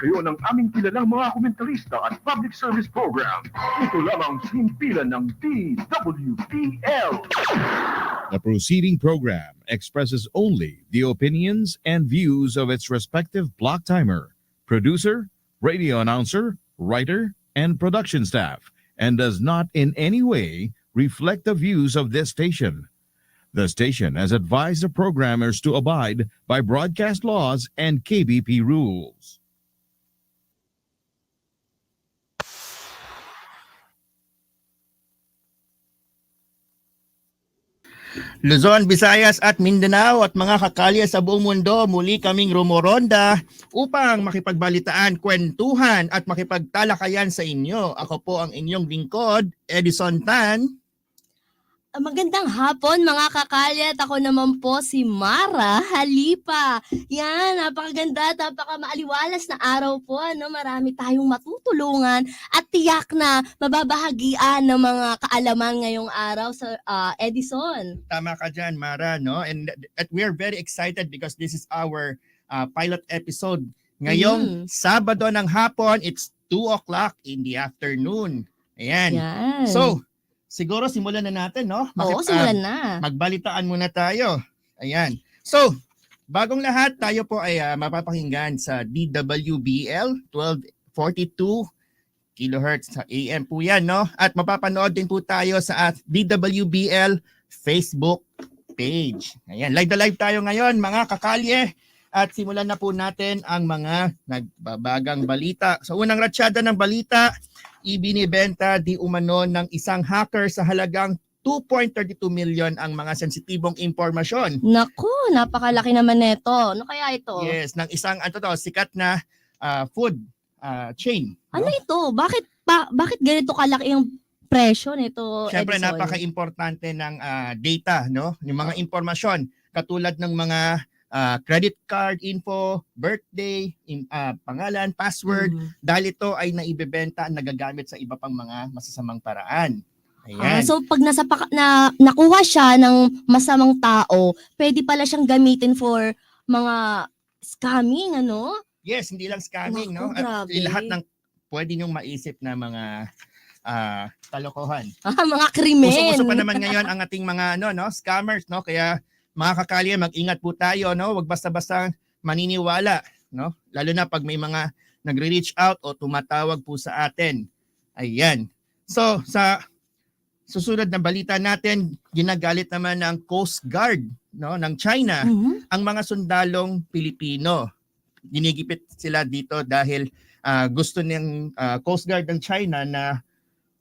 kayo ng aming kilalang mga komentarista at public service program. Ito lamang himpilan ng DWPL. The proceeding program expresses only the opinions and views of its respective block timer, producer, radio announcer, writer, and production staff, and does not in any way reflect the views of this station. The station has advised the programmers to abide by broadcast laws and KBP rules. Luzon, Visayas at Mindanao at mga kakalye sa buong mundo, muli kaming rumoronda upang makipagbalitaan, kwentuhan at makipagtalakayan sa inyo. Ako po ang inyong lingkod, Edison Tan. Magandang hapon mga kakalye at ako naman po si Mara Halipa. Yan, napakaganda at napakamaaliwalas na araw po. Marami tayong matutulungan at tiyak na mababahagian ng mga kaalaman ngayong araw sa Edison. Tama ka dyan, Mara, no? And we are very excited because this is our pilot episode. Ngayong Sabado ng hapon, it's 2 o'clock in the afternoon. Ayan. Yan. So, siguro simulan na natin, no? Oo, simulan na. Magbalitaan muna tayo. Ayan. So, bagong lahat, tayo po ay mapapakinggan sa DWBL 1242 kHz sa AM po yan, no? At mapapanood din po tayo sa DWBL Facebook page. Ayan, live na live tayo ngayon, mga kakalye. At simulan na po natin ang mga nagbabagang balita. So, unang ratsyada ng balita, ibinibenta di umano ng isang hacker sa halagang 2.32 million ang mga sensitibong impormasyon. Naku, napakalaki naman nito. Ano kaya ito? Yes, ng isang sikat na food chain. Ano ito? Bakit ganito kalaki yung presyo nito, Siyempre, Edison? napaka-importante ng data, no? Yung mga impormasyon katulad ng mga credit card info, birthday, pangalan, password, dahil ito ay naibebenta at nagagamit sa iba pang mga masasamang paraan. Ayan. So pag nakuha siya ng masamang tao, pwede pala siyang gamitin for mga scamming, ano? Yes, hindi lang scamming, Naku, no? At grabe. lahat ng pwede niyong maisip na mga kalokohan. Mga krimen. Uso-uso pa naman ngayon ang ating mga scammers, no? Kaya mga kakalye, mag-ingat po tayo, no? Huwag basta-basta maniniwala, no? Lalo na pag may mga nagre-reach out o tumatawag po sa atin. Ayan. So, sa susunod na balita natin, ginagalit naman ng Coast Guard, no, ng China ang mga sundalong Pilipino. Ginigipit sila dito dahil gusto ng Coast Guard ng China na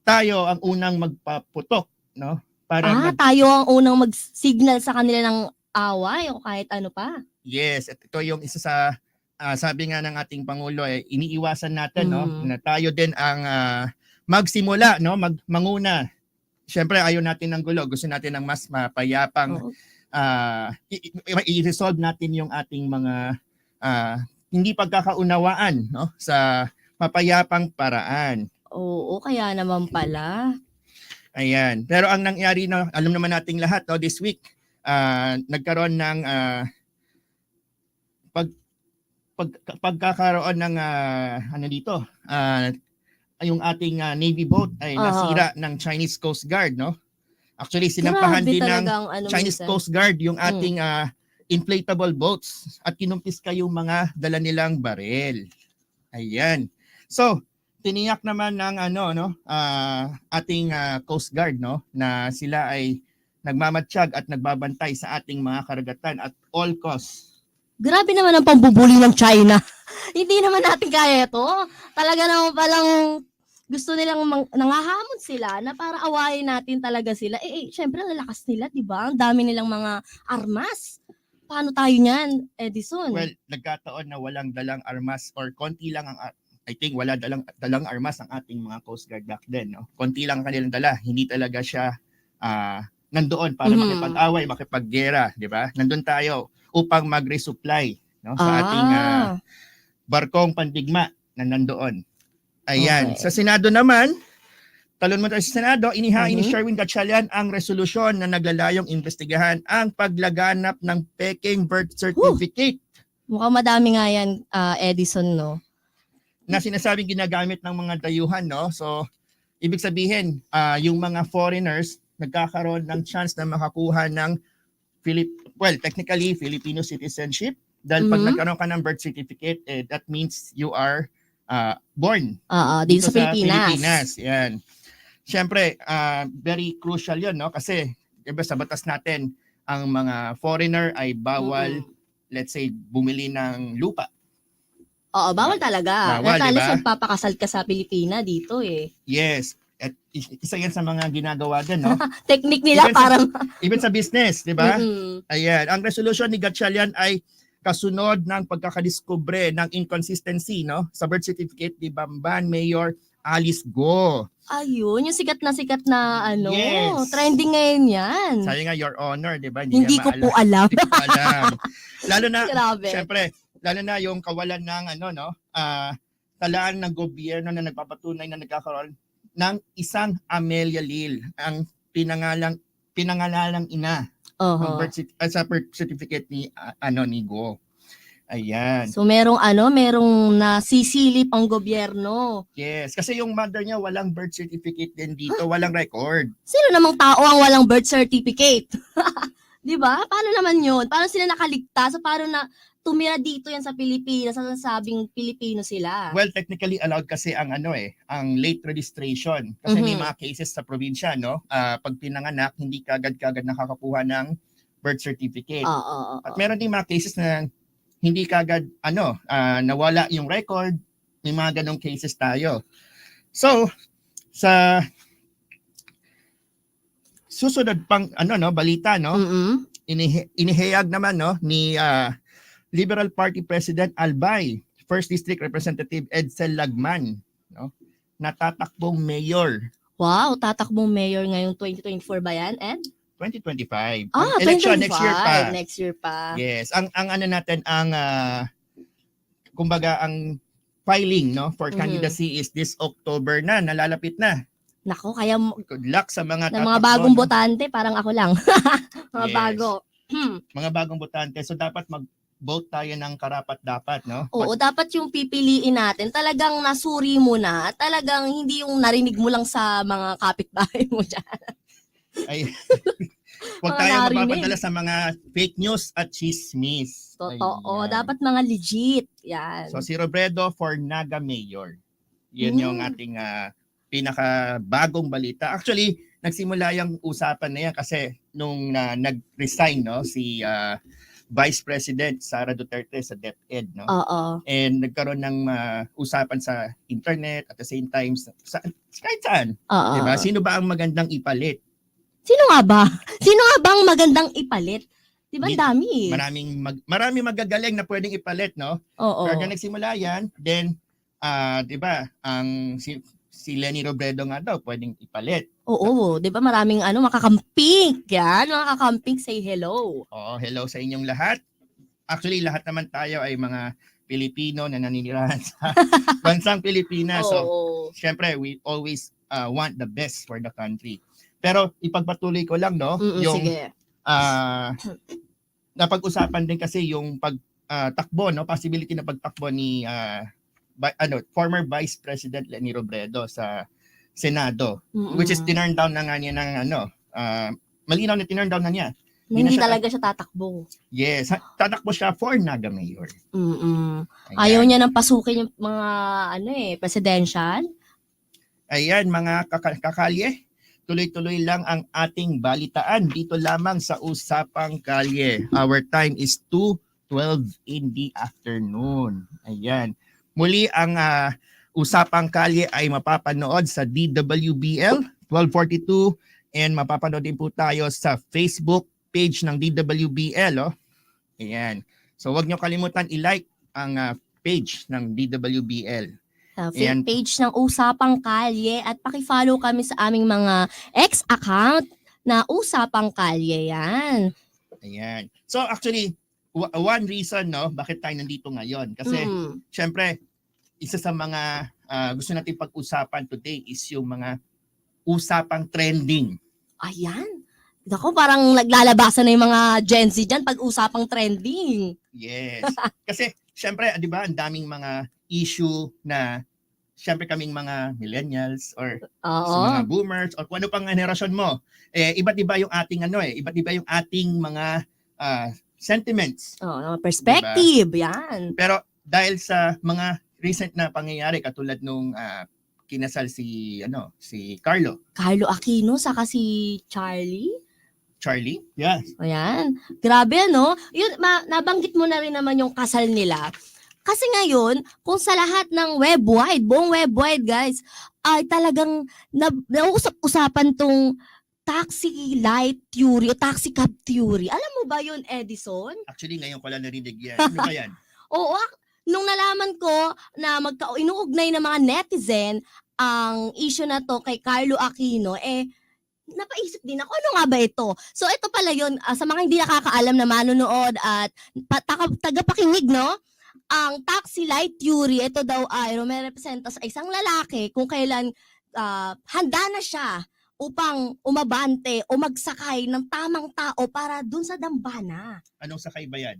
tayo ang unang magpaputok, no? Tayo ang unang mag-signal sa kanila ng away o kahit ano pa. Yes, at ito yung isa sa sabi nga ng ating Pangulo, iniiwasan natin, no, na tayo din ang magsimula, no, manguna. Siyempre ayaw natin ng gulo, gusto natin ng mas mapayapang i-resolve natin yung ating mga hindi pagkakaunawaan, no, sa mapayapang paraan. Oo, kaya naman pala. Ayan. Pero ang nangyari, na alam naman nating lahat, no, this week, nagkaroon ng pagkakaroon ng yung ating Navy boat ay nasira ng Chinese Coast Guard, no? Actually, sinampahan din ng Chinese Coast Guard yung ating inflatable boats at kinumpis yung mga dala nilang baril. Ayan. So, tiniyak naman ng ating Coast Guard, no, na sila ay nagmamatsyag at nagbabantay sa ating mga karagatan at all costs. Grabe naman ang pambubuli ng China. Hindi naman natin kaya ito. Talaga naman palang gusto nilang nangahamon sila na para awayin natin talaga sila. Syempre lalakas nila, di ba? Ang dami nilang mga armas. Paano tayo niyan, Edison? Well, nagkataon na walang dalang armas or konti lang I think wala dalang armas ang ating mga Coast Guard back then, no? Konti lang ang kanilang dala. Hindi talaga siya nandoon para makipag-away, makipaggera, di ba? Nandun tayo upang mag-resupply, no, sa ating barkong pandigma na nandoon. Ayan. Okay. Sa Senado naman, talon mo tayo sa Senado, inihain ni Sherwin Gatchalian ang resolusyon na naglalayong investigahan ang paglaganap ng peking birth certificate. Mukhang madami nga yan, Edison, no? na sinasabing ginagamit ng mga dayuhan, no? So, ibig sabihin, yung mga foreigners nagkakaroon ng chance na makakuha ng technically Filipino citizenship. Dahil pag Mhm. nagkaroon ka ng birth certificate, that means you are born Oo, dito sa Pilipinas. Yan. Siyempre, very crucial yun, no? Kasi, diba, sa batas natin, ang mga foreigner ay bawal, let's say, bumili ng lupa. Oo, bawal talaga. Bawal, Lalo diba? magpapakasal ka sa Pilipina dito eh. Yes. At isa yan sa mga ginagawa din, no? Technique nila Even sa- parang... Even sa business, di ba? Mm-mm. Ayan. Ang resolution ni Gatchalian ay kasunod ng pagkakadiskubre ng inconsistency, no? Sa birth certificate ni Bamban Mayor Alice Go. Ayun, yung sikat na ano, Yes. trending ngayon yan. Sabi nga, Your Honor, di ba? Hindi niya ko po alam. Hindi ko alam. Lalo na, Grabe. syempre, lalo na yung kawalan ng talaan ng gobyerno na nagpapatunay na nagkakaroon ng isang Amelia Lil, ang pinangalalang ina ng Oho. sa birth certificate ni ni Go. Ayan. So merong nasisilip ang gobyerno. Yes, kasi yung mother niya walang birth certificate din dito, walang record. Sino namang tao ang walang birth certificate? 'Di ba? Paano naman 'yun? Paano sila nakaligtas? Paano na tumira dito yan sa Pilipinas sa sabing Pilipino sila? Well, technically allowed kasi ang ang late registration. Kasi may Mhm. mga cases sa probinsya, no? Pag pinanganak, hindi kagad nakakakuha ng birth certificate. Oo. At meron din mga cases na hindi kagad nawala yung record. May mga ganong cases tayo. So, sa susunod pang balita, no? Mm-mm. Inihayag naman, no, ni Liberal Party President Albay, First District Representative Edsel Lagman, no? Natatakbong mayor Wow, tatakbong mayor ngayong 2024 ba yan, Ed? 2025. Ah, Ang election 2025. next year pa. Next year pa. Yes, ang natin ang kumbaga ang filing, no, for Mhm. candidacy is this October na, nalalapit na. Nako, kaya Good luck sa mga ng mga tatakbo, bagong no? botante, parang ako lang. Mga Yes. bago. Mga bagong botante. So dapat mag-vote tayo ng karapat-dapat, no? Oo, dapat yung pipiliin natin, talagang nasuri mo na, talagang hindi yung narinig mo lang sa mga kapitbahay mo dyan. Ay, huwag Mga tayo narinig. mapapadala sa mga fake news at chismis. Totoo, Ayan. dapat mga legit. Yan. So si Robredo for Naga Mayor. Yan Mm. yung ating pinakabagong balita. Actually, nagsimula yung usapan na yan kasi nung nag-resign, no, si Vice President Sara Duterte sa DepEd, no? Oo. And nagkaroon ng usapan sa internet at the same time kahit saan. Oo. Diba? Sino ba ang magandang ipalit? Sino nga ba? Sino nga bang magandang ipalit? Di ba ang Di- dami eh? Maraming magagaling na pwedeng ipalit, no? Oo. Pero nung nagsimula yan, then, di ba, ang si Leni Robredo nga daw pwedeng ipalit. Oo, di ba maraming makakamping. Yan, makakamping, say hello. Oo, hello sa inyong lahat. Actually, lahat naman tayo ay mga Pilipino na naninirahan sa bansang Pilipinas. So, Oo. syempre, we always want the best for the country. Pero ipagpatuloy ko lang, no, yung Sige. napag-usapan din kasi yung pagtakbo, no, possibility na pagtakbo ni former Vice President Leni Robredo sa Senado, which is tinurn down na nga niya ng malinaw na tinurn down na niya. Hindi siya- talaga siya tatakbo. Yes, tatakbo siya for Naga Mayor. Mm-mm. Ayan. Ayaw niya nang pasukin yung mga presidential. Ayan, mga kakalye, tuloy-tuloy lang ang ating balitaan dito lamang sa Usapang Kalye. Our time is 2:12 in the afternoon. Ayan. Muli ang Usapang Kalye ay mapapanood sa DWBL 1242 and mapapanood din po tayo sa Facebook page ng DWBL. Oh. Ayan. So wag niyo kalimutan i-like ang page ng DWBL. Ayan. Page ng Usapang Kalye at paki-follow kami sa aming mga X account na Usapang Kalye yan. Ayan. So actually, one reason, no, bakit tayo nandito ngayon. Kasi syempre, isa sa mga gusto natin pag-usapan today is yung mga usapang trending. Ayan. Ako, parang naglalabasan na yung mga Gen Z dyan pag usapang trending. Yes. Kasi syempre, 'di ba, ang daming mga issue na syempre kaming mga millennials or sa Oo. mga boomers or kung ano pang henerasyon mo, iba't iba yung ating iba't iba yung ating mga sentiments. Oh, perspective, yan. Pero dahil sa mga recent na pangyayari katulad nung kinasal si Carlo, Carlo Aquino, saka si Charlie. yeah. Ayan. Grabe, no? Yun, nabanggit mo na rin naman yung kasal nila. Kasi ngayon, kung sa lahat ng buong web wide, guys, ay talagang nausap-usapan tong taxi light theory o taxi cab theory. Alam mo ba yun, Edison? Actually ngayon ko lang narinig yan. Ano ba yan? Oo, nung nalaman ko na inuugnay ng mga netizen ang issue na to kay Carlo Aquino, napaisip din ako, ano nga ba ito? So ito pala yun, sa mga hindi nakakaalam na manonood at tagapakinig, no? Ang taxi light theory, ito daw ay rumerepresenta sa isang lalaki kung kailan handa na siya upang umabante o magsakay ng tamang tao para dun sa dambana. Anong sakay ba yan?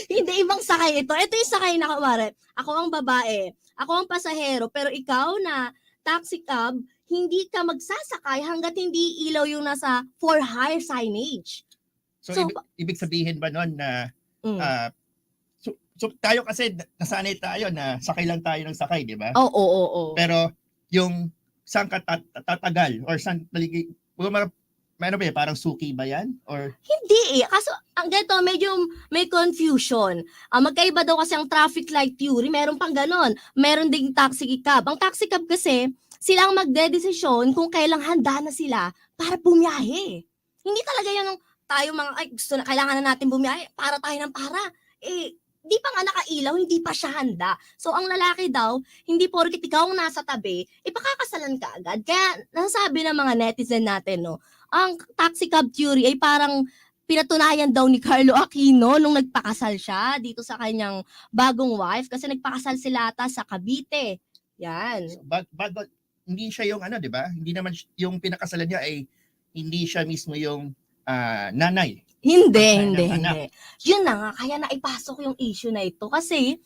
Hindi ibang sakay ito. Ito yung sakay na kumare. Ako ang babae, ako ang pasahero, pero ikaw na taxi cab, hindi ka magsasakay hanggat hindi ilaw yung nasa for hire signage. So ibig sabihin ba nun na so tayo kasi nasanay tayo na sakay lang tayo ng sakay, di ba? Oo. Pero yung saan ka tatagal or saan parang suki ba yan? Or Hindi Kaso, ang ganito, medyo may confusion. Magkaiba daw kasi ang traffic light theory, meron pang ganon. Meron ding taxi cab. Ang taxi cab kasi, sila ang magdedesisyon kung kailang handa na sila para bumiyahe. Hindi talaga yan tayo kailangan na natin bumiyahe para tayo ng para. Di pa nga nakailaw, hindi pa siya handa. So, ang lalaki daw, hindi porket ikaw ang nasa tabi, ipakakasalan ka agad. Kaya, nasasabi ng mga netizen natin, no, ang taxi cab theory ay parang pinatunayan daw ni Carlo Aquino nung nagpakasal siya dito sa kanyang bagong wife kasi nagpakasal sila ata sa Cavite. Yan. but hindi siya yung di ba? Hindi naman yung pinakasalan niya ay hindi siya mismo yung nanay. Hindi. Yun na nga, kaya naipasok yung issue na ito. Kasi,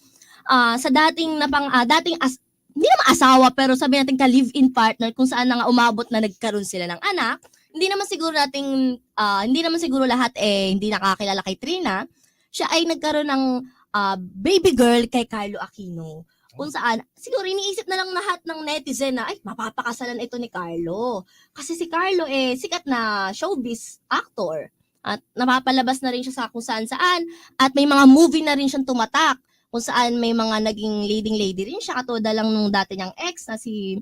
sa dating hindi naman asawa, pero sabi natin ka-live-in partner, kung saan na nga umabot na nagkaroon sila ng anak, hindi naman siguro lahat hindi nakakilala kay Trina. Siya ay nagkaroon ng baby girl kay Carlo Aquino. Kung saan, siguro iniisip na lang lahat ng netizen na, mapapakasalan ito ni Carlo. Kasi si Carlo sikat na showbiz actor. At napapalabas na rin siya sa kung saan-saan. At may mga movie na rin siyang tumatak. Kung saan may mga naging leading lady rin siya. Katulad lang nung dati niyang ex na si,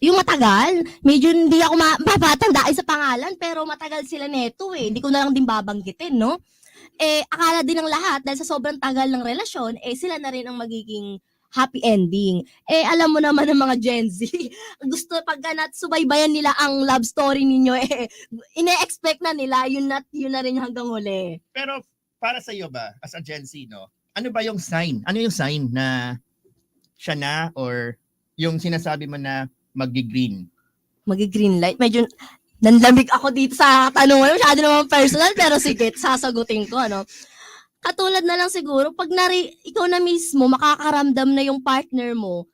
yung matagal. Medyo hindi ako mapapatandaan sa pangalan, pero matagal sila neto Hindi ko na lang din babanggitin, no? Akala din ng lahat, dahil sa sobrang tagal ng relasyon, sila na rin ang magiging happy ending. Alam mo naman ng mga Gen Z, gusto pagka subaybayan nila ang love story ninyo, ine-expect na nila, yun na rin hanggang huli. Pero para sa iyo ba, as a Gen Z, no? Ano ba yung sign? Ano yung sign na siya na or yung sinasabi mo na mag-green? Mag-green light? Medyo nanlamig ako dito sa tanungan. Masyado naman personal, pero sige, sasagutin ko, ano? Katulad na lang siguro, pag ikaw na mismo, makakaramdam na yung partner mo,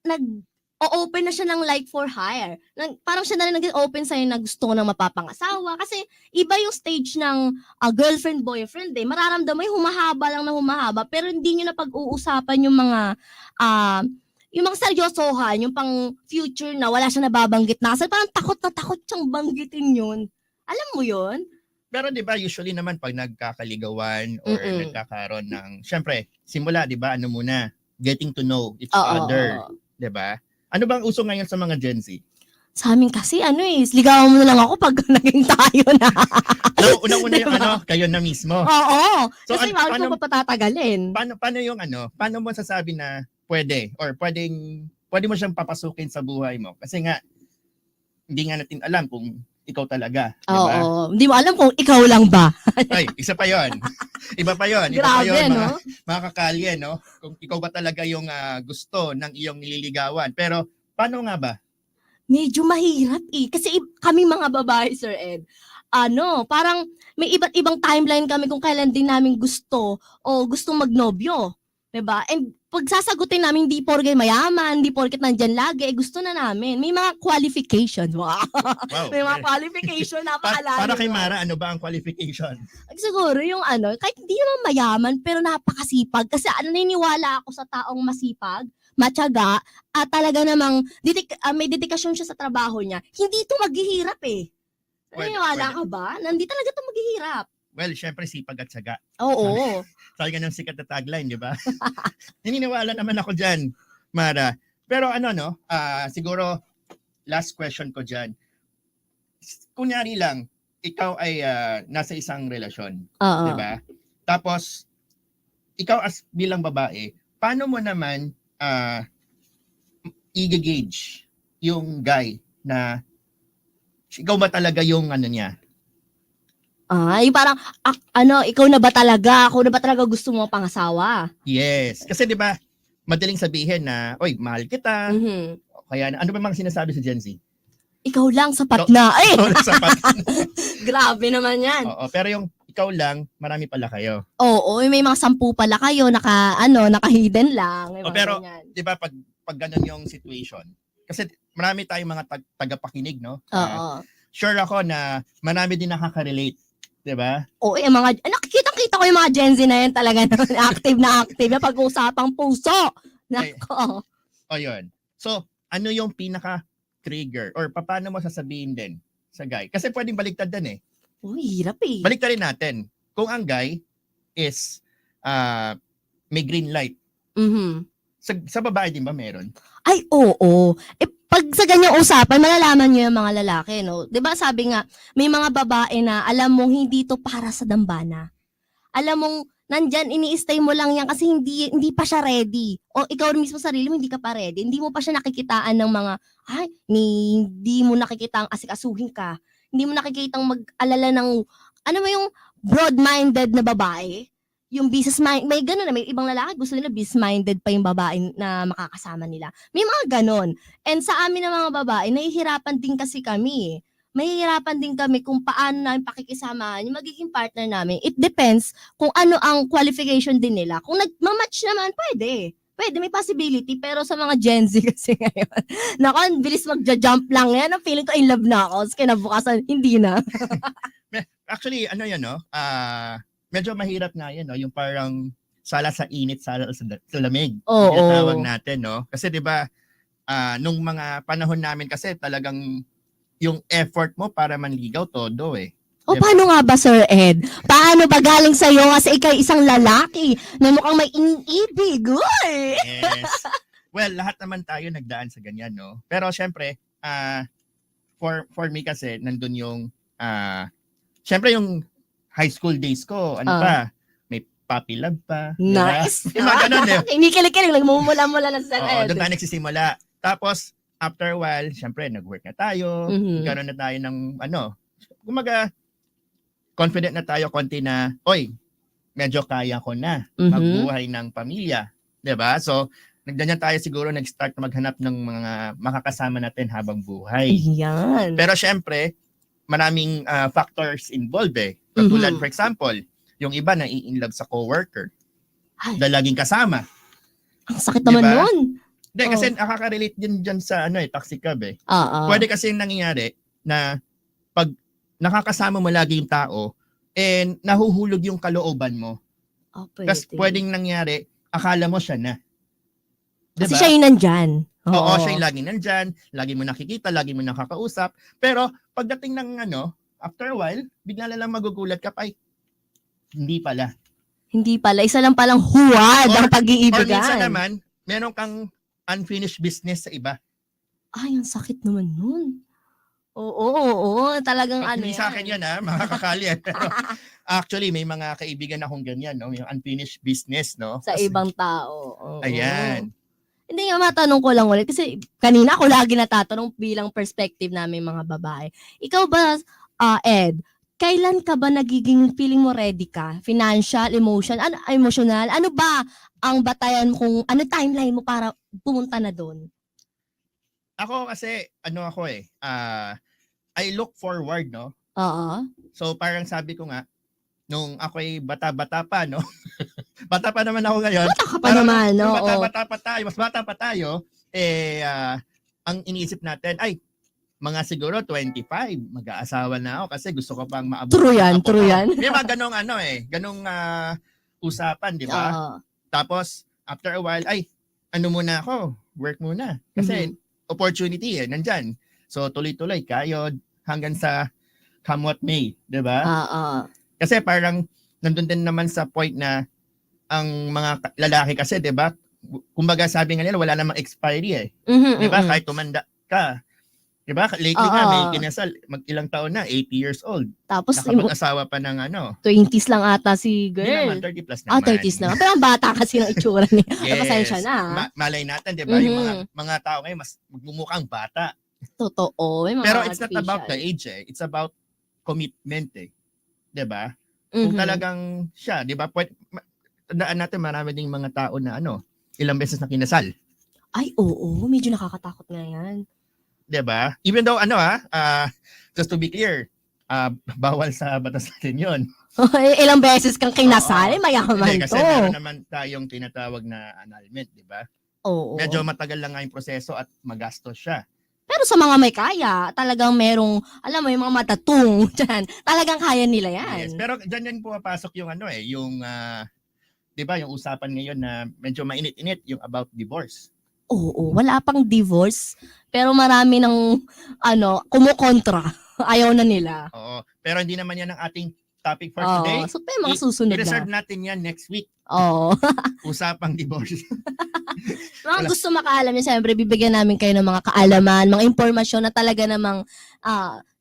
nag-o-open na siya ng like for hire. Parang siya na rin nag-open sa'yo na gusto ko nang mapapangasawa. Kasi iba yung stage ng girlfriend-boyfriend Mararamdam mo yung humahaba lang na humahaba, pero hindi nyo na pag-uusapan yung mga seryosohan, yung pang future na wala siya nababanggit na. Kasi parang takot na takot siyang banggitin yun. Alam mo yun? Pero 'di ba usually naman pag nagkakaligawan or nagkakaroon ng syempre, simula 'di ba ano muna, getting to know each other, 'di ba? Ano bang uso ngayon sa mga Gen Z? Sa amin kasi ligawan mo na lang ako pag naging tayo na. So, unang-una yung kayo na mismo. Oo. So, kasi paano pa patatagalin? Paano yung paano mo sasabi na pwede or pwede mo siyang papasukin sa buhay mo? Kasi nga hindi nga natin alam kung ikaw talaga, di ba? Oo. Hindi mo alam kung ikaw lang ba. Ay, isa pa yon. Iba pa yon. Grabe, no? Mga kakalye, no? Kung ikaw ba talaga yung gusto ng iyong nililigawan. Pero, paano nga ba? Medyo mahirap Kasi kami mga babae, Sir Ed, parang may iba't ibang timeline kami kung kailan din namin gusto o gustong magnobyo. 'Diba? And pag sasagutin namin, hindi porket mayaman, hindi porket nandyan lagi, gusto na namin. May mga qualifications. Wow. Wow. May mga qualification, napakalayo. Para kay Mara, ano ba ang qualification? Siguro yung kahit hindi naman mayaman, pero napakasipag. Kasi naniniwala ako sa taong masipag, matyaga, at talaga namang may dedikasyon siya sa trabaho niya. Hindi ito maghihirap eh. Naniniwala ka ba? Hindi talaga ito maghihirap. Well, syempre sipag at syaga. Oo. Sabi nga ng sikat na tagline, di ba? Naniniwala naman ako dyan, Mara. Pero siguro last question ko dyan. Kunyari lang, ikaw ay nasa isang relasyon, Oo. di ba? Tapos, ikaw as bilang babae, paano mo naman i-gauge yung guy na ikaw ba talaga yung niya? Yung parang, ikaw na ba talaga? Ako na ba talaga gusto mo pangasawa? Yes. Kasi di ba, madaling sabihin na, oy, mahal kita. Mhm. Kaya, ano ba mga sinasabi sa Gen Z? Ikaw lang, sapat na. Ay! Sapat. Grabe naman yan. Oo, pero yung ikaw lang, marami pala kayo. Oo, may mga 10 pala kayo, naka-hidden lang. May mga Pero, ganyan. di ba, pag ganun yung situation, kasi marami tayong mga tagapakinig, no? Oo. Sure ako na marami din nakaka-relate. Di ba? Oo, yung mga, nakikita ko yung mga Gen Z na yan talaga active na active na pag-usapang puso. Nako. O yun. So, ano yung pinaka-trigger or paano mo sasabihin din sa guy? Kasi pwedeng baliktad din eh. Uy, hirap eh. Baliktarin natin. Kung ang guy is may green light, Mhm. sa babae din ba meron? Ay, oo. Pag sa ganyang usapan, malalaman nyo yung mga lalaki, no? 'Di ba sabi nga, may mga babae na alam mong hindi to para sa dambana. Alam mong nandyan, ini-stay mo lang yan kasi hindi pa siya ready. O ikaw mismo sarili mo, hindi ka pa ready. Hindi mo pa siya nakikitaan ng mga, hindi mo nakikitang asikasuhin ka. Hindi mo nakikitang mag-alala ng, yung broad-minded na babae. Yung business mind, may gano'n na, may ibang lalaki gusto nila business-minded pa yung babae na makakasama nila. May mga gano'n. And sa amin na mga babae, nahihirapan din kasi kami. Mahihirapan din kami kung paano namin pakikisamahan yung magiging partner namin. It depends kung ano ang qualification din nila. Kung nagmamatch naman, pwede. Pwede, may possibility. Pero sa mga Gen Z kasi ngayon, naku, ang bilis magja-jump lang yan. Ang feeling ko in love na ako. Tapos kinabukasan, hindi na. Actually, no? Medyo mahirap nga yan, no? Yung parang sala sa init, sala sa lamig. Oo. Yung tawag natin, no? Kasi 'di ba, nung mga panahon namin kasi talagang yung effort mo para manligaw todo eh. O Diba? paano nga ba, Sir Ed? Paano ba galing sa'yo kasi ikaw isang lalaki na mukhang may iniibig? Uy! Yes. Well, lahat naman tayo nagdaan sa ganyan, no? Pero syempre, for me kasi nandun yung syempre yung high school days ko, may puppy love pa. Diba? Nice! Yung mga ganun eh. Kinikilig-kilig, nagmumula-mula na sa Sir Oo, Ed. doon tayo nagsisimula. Tapos, after a while, syempre, nag-work na tayo. Mhm. Nagkaroon na tayo ng, kumaga, confident na tayo konti na, oy, medyo kaya ko na magbuhay ng pamilya. Diba? So, nagdanyan tayo siguro nag-start na maghanap ng mga makakasama natin habang buhay. Ayan. Pero syempre, maraming factors involved eh. Katulad, for example, yung iba na i-inlove sa coworker. Ay. Na laging kasama. Ang sakit naman Diba? nun. Hindi, kasi nakaka-relate din dyan sa toxic love eh. Oo. Pwede kasi nangyayari na pag nakakasama mo lagi yung tao, and nahuhulog yung kalooban mo. Oh, Kasi pwedeng nangyari, akala mo siya na. Diba? Kasi siya yung nandyan. Oo, siya yung laging nandyan, lagi mo nakikita, lagi mo nakakausap. Pero pagdating ng after a while, bigla na lang magugulat ka pa, hindi pala. Hindi pala. Isa lang palang huwad ang Or pag-iibigan. minsan naman, meron kang unfinished business sa iba. Ay, ang sakit naman nun. Oo. Talagang Hindi sa akin yan mga kakali. Pero actually, may mga kaibigan akong ganyan, no? Yung unfinished business, no? Sa ibang tao. Oo. Ayan. Hindi nga, matanong ko lang ulit. Kasi kanina ako lagi natatanong bilang perspective namin mga babae. Ikaw ba, Ed, kailan ka ba nagiging feeling mo ready ka? Financial, emotional? Ano ba ang batayan kung ano timeline mo para pumunta na doon? Ako kasi, I look forward, no? Oo. So parang sabi ko nga, nung ako'y bata-bata pa, no? bata pa naman ako ngayon. Bata ka pa Parang naman, nung oo. mas bata pa tayo, ang iniisip natin, ay, mga siguro 25, mag-aasawa na ako kasi gusto ko pang maabot. True yan, Apo true ko. yan. Di ba ganong usapan, di ba? Oo. Tapos, after a while, ay, ano muna ako, work muna. Kasi, opportunity nandyan. So, tuloy-tuloy, kayod, hanggang sa come what may, di ba? Oo. Kasi parang, nandun din naman sa point na, ang mga lalaki kasi, di ba? Kumbaga sabi nga nila, wala namang expiry Di ba? Kahit tumanda ka. Di ba? Lately nga, may kinasal, mag-ilang taon na, 80 years old. Tapos, Nakapag-asawa pa ng 20s lang ata si Hindi girl. naman, 30 plus naman. 30s na. Pero ang bata kasi ng itsura niya. Yes. Pasensya na. Malay natin, di ba? Yung mga tao ngayon, mas magmumukhang bata. Totoo. May mga Pero it's not about the artificial. age It's about commitment Di ba? Kung talagang siya, di ba? Tandaan natin, marami ding mga tao na ilang beses na kinasal. Ay, oo. Medyo nakakatakot nga yan. 'Di ba? Even though just to be clear, bawal sa batas natin 'yon. Ilang beses kang kinasal, mayaman Hindi, kasi to. meron naman tayong tinatawag na annulment, 'di ba? Oo. Medyo matagal lang nga yung proseso at magastos siya. Pero sa mga may kaya, talagang merong, alam mo, yung mga matatung dyan, talagang kaya nila Yes, yan. pero diyan pumapasok yung yung 'di ba, yung usapan ngayon na medyo mainit-init yung about divorce. Oo, wala pang divorce, pero marami ng, kumukontra. Ayaw na nila. Oo, pero hindi naman 'yan ang ating topic for today. So, pero mga susunod I-reserve na. natin 'yan next week. Oo. Usapang divorce. Mga gusto makaalam niya, siyempre, bibigyan namin kayo ng mga kaalaman, mga impormasyon na talaga namang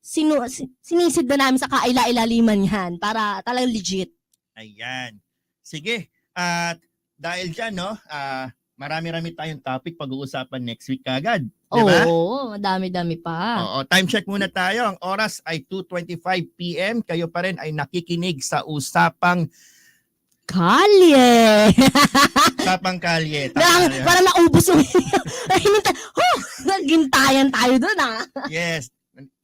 sinisid na namin sa kaila-ilaliman yan para talagang legit. Ayan. Sige. At dahil dyan, marami-rami tayong topic pag-uusapan next week kagad. Diba? Oo, dami-dami pa. Oo, time check muna tayo. Ang oras ay 2:25 p.m. Kayo pa rin ay nakikinig sa Usapang Kalye! Kalye. Parang naubos yung nagintayan tayo dun Yes.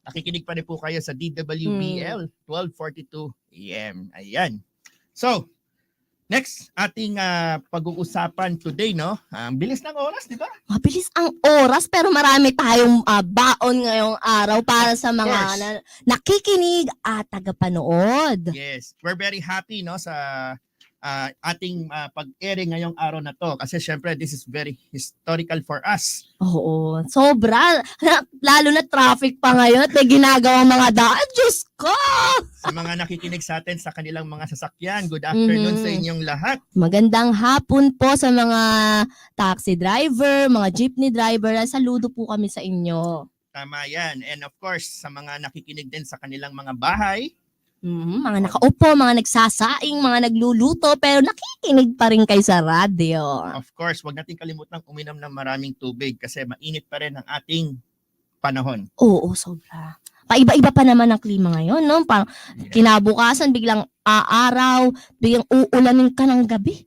Nakikinig pa rin po kayo sa DWBL 12:42 AM. Ayan. So, next, ating pag-uusapan today, ang bilis ng oras, di ba? Mabilis ang oras pero marami tayong baon ngayong araw para sa mga nakikinig at tagapanood. Yes. We're very happy sa ating pag-ere ngayong araw na to kasi syempre this is very historical for us. Oo, sobra. Lalo na traffic pa ngayon at may ginagawang mga daan. Diyos ko! Sa mga nakikinig sa atin sa kanilang mga sasakyan, good afternoon sa inyong lahat. Magandang hapon po sa mga taxi driver, mga jeepney driver. Saludo po kami sa inyo. Tama yan. And of course, sa mga nakikinig din sa kanilang mga bahay, mga nakaupo, mga nagsasaing, mga nagluluto, pero nakikinig pa rin kayo sa radyo. of course, wag natin kalimutang uminom ng maraming tubig kasi mainit pa rin ang ating panahon. Oo, sobra. Paiba-iba pa naman ang klima ngayon, no? Parang kinabukasan, biglang aaraw, biglang uulanin ka ng gabi.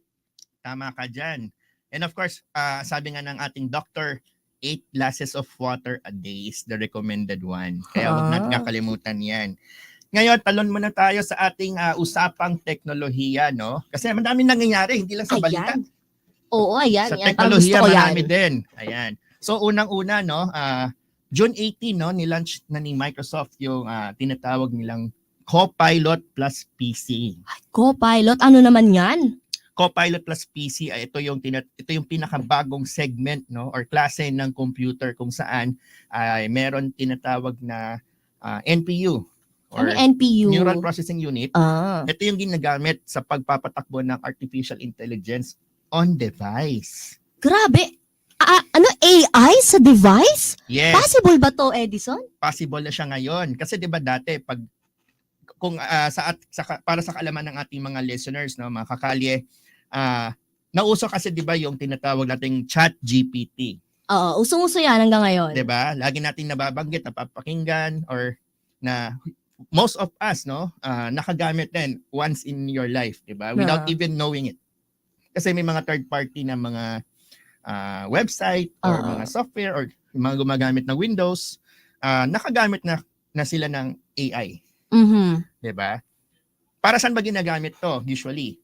Tama ka dyan. And of course, sabi nga ng ating doctor, 8 glasses of water a day is the recommended one. Kaya wag natin kakalimutan yan. Ngayon, talon muna tayo sa ating usapang teknolohiya, Kasi madaming nangyayari, hindi lang sa balita. Ayan. Oo, ayan. Sa Parang teknolohiya, gusto ko marami yan. din. Ayan. So, unang-una, June 18, nilaunch na ni Microsoft yung tinatawag nilang Copilot plus PC. Copilot, ano naman yan? Copilot plus PC ay ito yung pinakabagong segment or klase ng computer kung saan ay meron tinatawag na NPU or Ano NPU? Neural Processing Unit. Ah. Ito yung ginagamit sa pagpapatakbo ng artificial intelligence on device. Grabe. AI sa device? Yes, Possible ba to, Edison? possible na siya ngayon kasi 'di ba dati pag kung para sa kaalaman ng ating mga listeners mga kakalye, nauso kasi 'di ba yung tinatawag nating Chat GPT. Oo, usong-uso yan hanggang ngayon. 'Di ba? Lagi nating nababanggit, napapakinggan or na most of us nakagamit din once in your life, 'di ba? Without even knowing it. Kasi may mga third party na mga website or mga software or mga gumagamit ng Windows, nakagamit na sila ng AI. Mhm. 'Di ba? Para saan ba ginagamit 'to usually?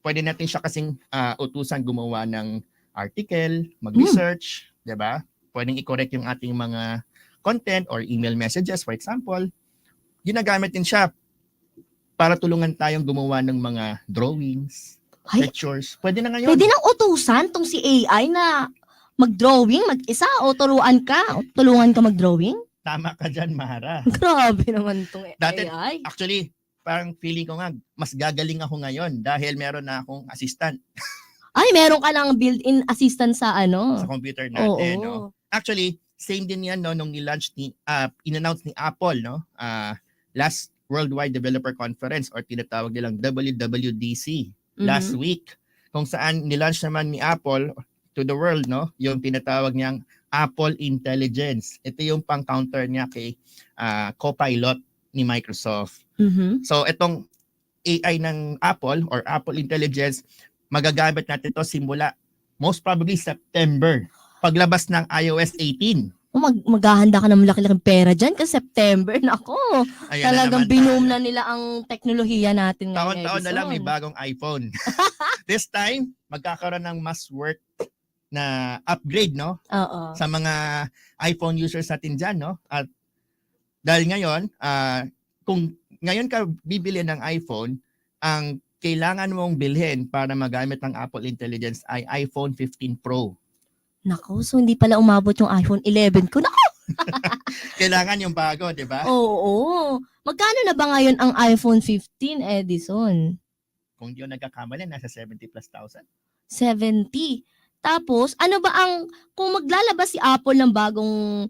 pwede natin siya kasing utusan gumawa ng article, mag-research, 'di ba? Pwedeng i-correct yung ating mga content or email messages, for example. Ginagamit din siya para tulungan tayong gumawa ng mga drawings, Ay, lectures. Pwede na ngayon. pwede nang utusan tong si AI na mag-drawing, mag-isa, o tulungan ka mag-drawing? Tama ka dyan, Mara. Grabe naman tong Dati- AI. Actually, parang feeling ko nga, mas gagaling ako ngayon dahil meron na akong assistant Ay, meron ka lang built-in assistant sa ano? sa computer natin. Oo. No? Actually, same din yan no, nung in-announce ni Apple, no? Last Worldwide Developer Conference or tinatawag nilang WWDC last week, kung saan nilaunch naman ni Apple to the world, no? Yung tinatawag niyang Apple Intelligence. Ito yung pang-counter niya kay Copilot ni Microsoft. Mhm. So itong AI ng Apple or Apple Intelligence, magagamit natin ito simula most probably September, paglabas ng iOS 18. Maghahanda ka ng malaki-laking pera dyan kasi September. Nako, Ayan talagang naman binom tayo. na nila ang teknolohiya natin ngayon. Taon-taon na lang may Edison. bagong iPhone. This time, magkakaroon ng mas worth na upgrade, no? Oo. Sa mga iPhone users natin dyan, no? At dahil ngayon, kung ngayon ka bibili ng iPhone, ang kailangan mong bilhin para magamit ang Apple Intelligence ay iPhone 15 Pro. Nako, so hindi pala umabot yung iPhone 11 ko. Nako, Kailangan yung bago, di ba? oo. Magkano na ba ngayon ang iPhone 15, Edison? Kung di ako nagkakamali, nasa 70 plus thousand. 70. Tapos, ano ba kung maglalabas si Apple ng bagong,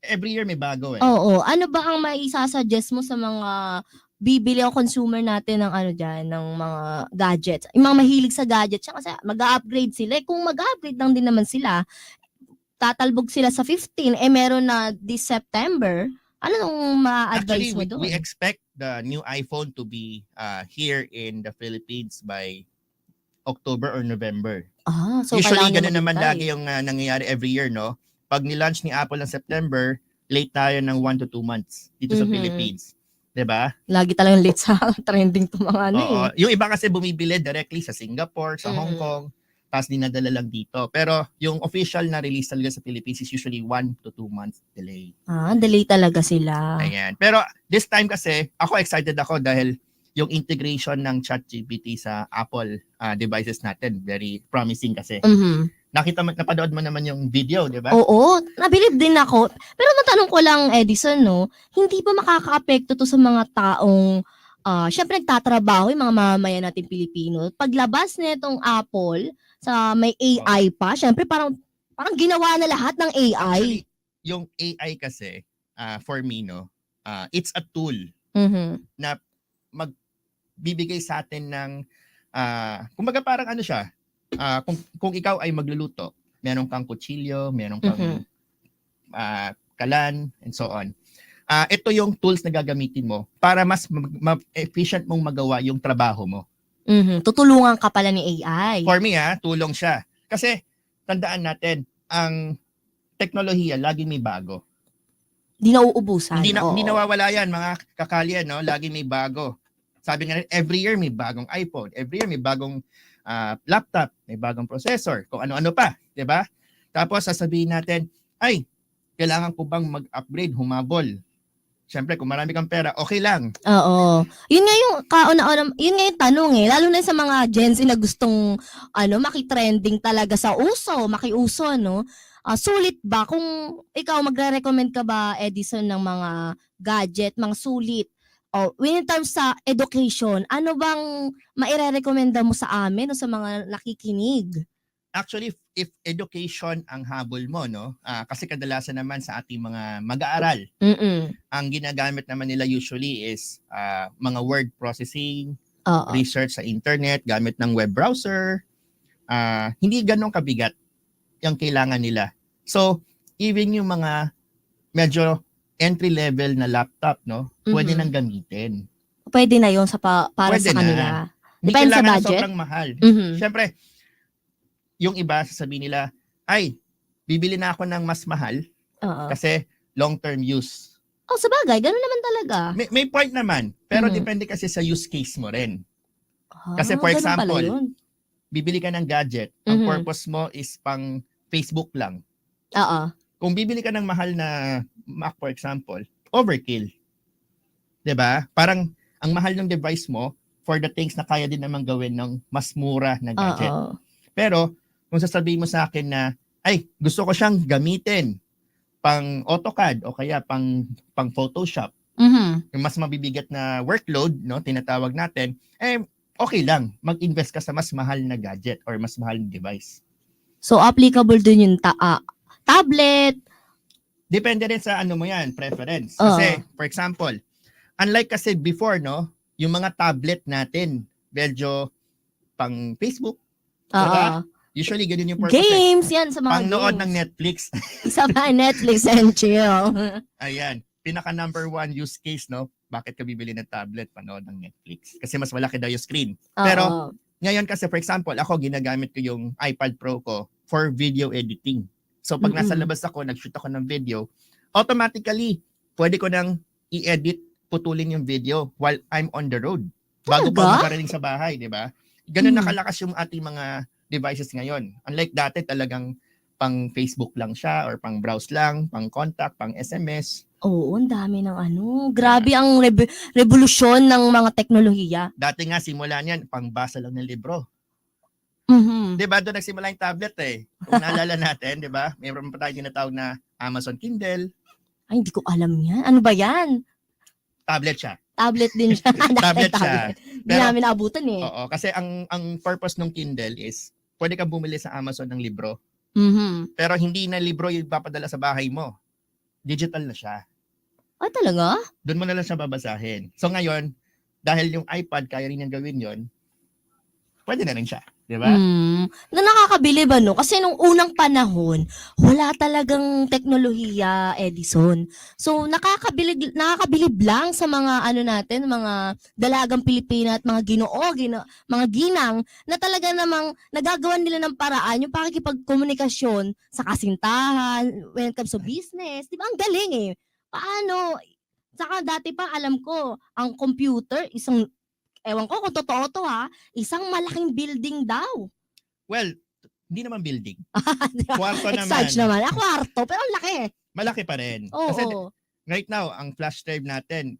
Every year may bago eh. oo, ano ba ang maisasuggest mo sa mga bibili o consumer natin ng ano dyan, ng mga gadgets? Yung mga mahilig sa gadgets, siya kasi mag-upgrade sila. Kung mag-upgrade lang din naman sila, tatalbog sila sa 15, meron na this September, ano nung ma-advise Actually, mo we doon? expect the new iPhone to be here in the Philippines by October or November. So Usually, kailangan ganun naman maghintay. lagi yung nangyayari every year, no? Pag nilaunch ni Apple ng September, late tayo ng 1 to 2 months dito sa Mhm. Philippines. 'Di ba? Lagi talagang late sa trending to mga ano Oo. eh. Yung iba kasi bumibili directly sa Singapore, sa Hong Mhm. Kong, tapos dinadala lang dito. Pero yung official na release talaga sa Philippines is usually 1 to 2 months delay. Delay talaga sila. Ayan. Pero this time kasi, ako excited ako dahil yung integration ng ChatGPT sa Apple devices natin, very promising kasi. Mhm. Napanood mo naman yung video, di ba? Oo, nabilib din ako. Pero matanong ko lang, Edison, no, hindi ba makaka-apekto to sa mga taong, syempre nagtatrabaho, yung mga mamamayan natin Pilipino, paglabas nitong Apple, sa may AI pa, syempre parang ginawa na lahat ng AI. Actually, yung AI kasi, for me, no, it's a tool Mhm. na magbibigay sa atin ng, kumbaga parang ano siya, kung ikaw ay magluluto, meron kang kutsilyo, meron kang kalan, and so on. Ito yung tools na gagamitin mo para mas efficient mong magawa yung trabaho mo. Mhm. Tutulungan ka pala ni AI. For me, tulong siya. Kasi, tandaan natin, ang teknolohiya, lagi may bago. Di nauubusan. Hindi Oo. nawawala yan, mga kakalyan, no? Lagi may bago. Sabi nga rin, every year may bagong iPhone, every year may bagong laptop, may bagong processor, kung ano-ano pa, 'di ba? Tapos sasabihin natin, ay, kailangan ko bang mag-upgrade, humabol? Siyempre, kung marami kang pera, okay lang. Oo. Yun nga yung yun nga yung tanong eh. Lalo na sa mga Gen Z na gustong makitrending talaga sa makiuso, no? Sulit ba? Kung ikaw, magre-recommend ka ba, Edison, ng mga gadget, mga sulit? In terms sa education, ano bang maire-recommenda mo sa amin o sa mga nakikinig? Actually, if education ang habol mo, no? Kasi kadalasan naman sa ating mga mag-aaral, Mm-mm. ang ginagamit naman nila usually is mga word processing, Oo. research sa internet, gamit ng web browser. Hindi ganun kabigat yung kailangan nila. So, even yung mga medyo entry-level na laptop, no? Pwede Mhm. nang gamitin. Pwede na yun para Pwede sa na. kanila. Hindi Depende sa kailangan na budget? sobrang mahal. Mhm. Siyempre, yung iba sasabihin nila, ay, bibili na ako ng mas mahal Oo. kasi long-term use. Sa bagay, ganun naman talaga. May point naman, pero Mhm. depende kasi sa use case mo rin. Kasi for ganun pala example, yun. bibili ka ng gadget, ang Mhm. purpose mo is pang Facebook lang. Oo. Kung bibili ka ng mahal na Mac for example, overkill. 'Di ba? Parang ang mahal ng device mo for the things na kaya din naman gawin ng mas mura na gadget. Oo. Pero kung sasabihin mo sa akin na ay gusto ko siyang gamitin pang AutoCAD o kaya pang Photoshop, Mhm. yung mas mabibigat na workload, no, tinatawag natin, okay lang mag-invest ka sa mas mahal na gadget or mas mahal na device. So applicable din yung tablet. Depende rin sa ano mo yan, preference. Oo. Kasi, for example, unlike kasi before, no, yung mga tablet natin, medyo pang Facebook, diba? Oo. Usually, ganun yung purpose. Games yan sa mga Pang nood games. ng Netflix. Isa pa Netflix and chill. Ayan. Pinaka number one use case, no? Bakit ka bibili ng tablet? Panood ng Netflix. Kasi mas malaki daw yung screen. Pero, Oo. ngayon kasi, for example, ako ginagamit ko yung iPad Pro ko for video editing. So, pag nasa Mm-mm. labas ako, nag-shoot ako ng video, automatically, pwede ko nang i-edit, putulin yung video while I'm on the road. Bago pa Talaga? makarating sa bahay, di ba? Ganun Hmm. nakalakas yung ating mga devices ngayon. Unlike dati, talagang pang Facebook lang siya or pang browse lang, pang contact, pang SMS. Oo, ang dami ng ano. Grabe ang revolusyon ng mga teknolohiya. Dati nga, simula niyan, pang basa lang ng libro. Mhm. Di ba? Doon nagsimula yung tablet eh. Kung naalala natin, di ba? Mayroon pa tayo tinatawag na Amazon Kindle. Ay, hindi ko alam yan. Ano ba yan? Tablet siya. Tablet din siya. Tablet siya. Hindi Pero- namin naabutan eh. Oo, kasi ang purpose ng Kindle is pwede kang bumili sa Amazon ng libro. Mhm. Pero hindi na libro yung papadala sa bahay mo. Digital na siya. Ah, talaga? Doon mo na lang siya babasahin. So ngayon, dahil yung iPad kaya rin niyang gawin yon, pwede na rin siya. Di ba? Na nakakabilib ano? Kasi nung unang panahon, wala talagang teknolohiya, Edison. So, nakakabilib lang sa mga ano natin, mga dalagang Pilipina at mga mga ginang na talaga namang nagagawan nila ng paraan yung pakikipagkomunikasyon sa kasintahan, when it comes to business. Di ba? Ang galing eh. Paano? Saka dati pa alam ko, ang computer, ewan ko kung totoo to ha, isang malaking building daw. Well, hindi naman building. Kwarto Exage naman. naman. Kwarto, pero ang laki. Malaki pa rin. Oo. Kasi right now, ang flash drive natin,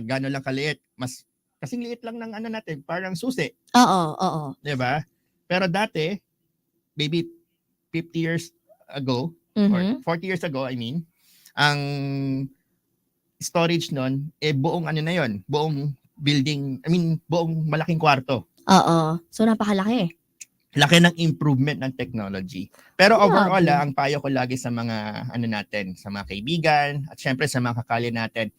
gano'n lang kaliit. Kasing liit lang ng ano natin, parang susi. Oo. Di ba? Pero dati, maybe 50 years ago, Mhm. or 40 years ago, I mean, ang storage nun, buong ano na yon, buong building, buong malaking kwarto. Oo. So, napakalaki. Laki ng improvement ng technology. Pero Grabe. overall, ang payo ko lagi sa mga ano natin, sa mga kaibigan, at syempre sa mga kakali natin,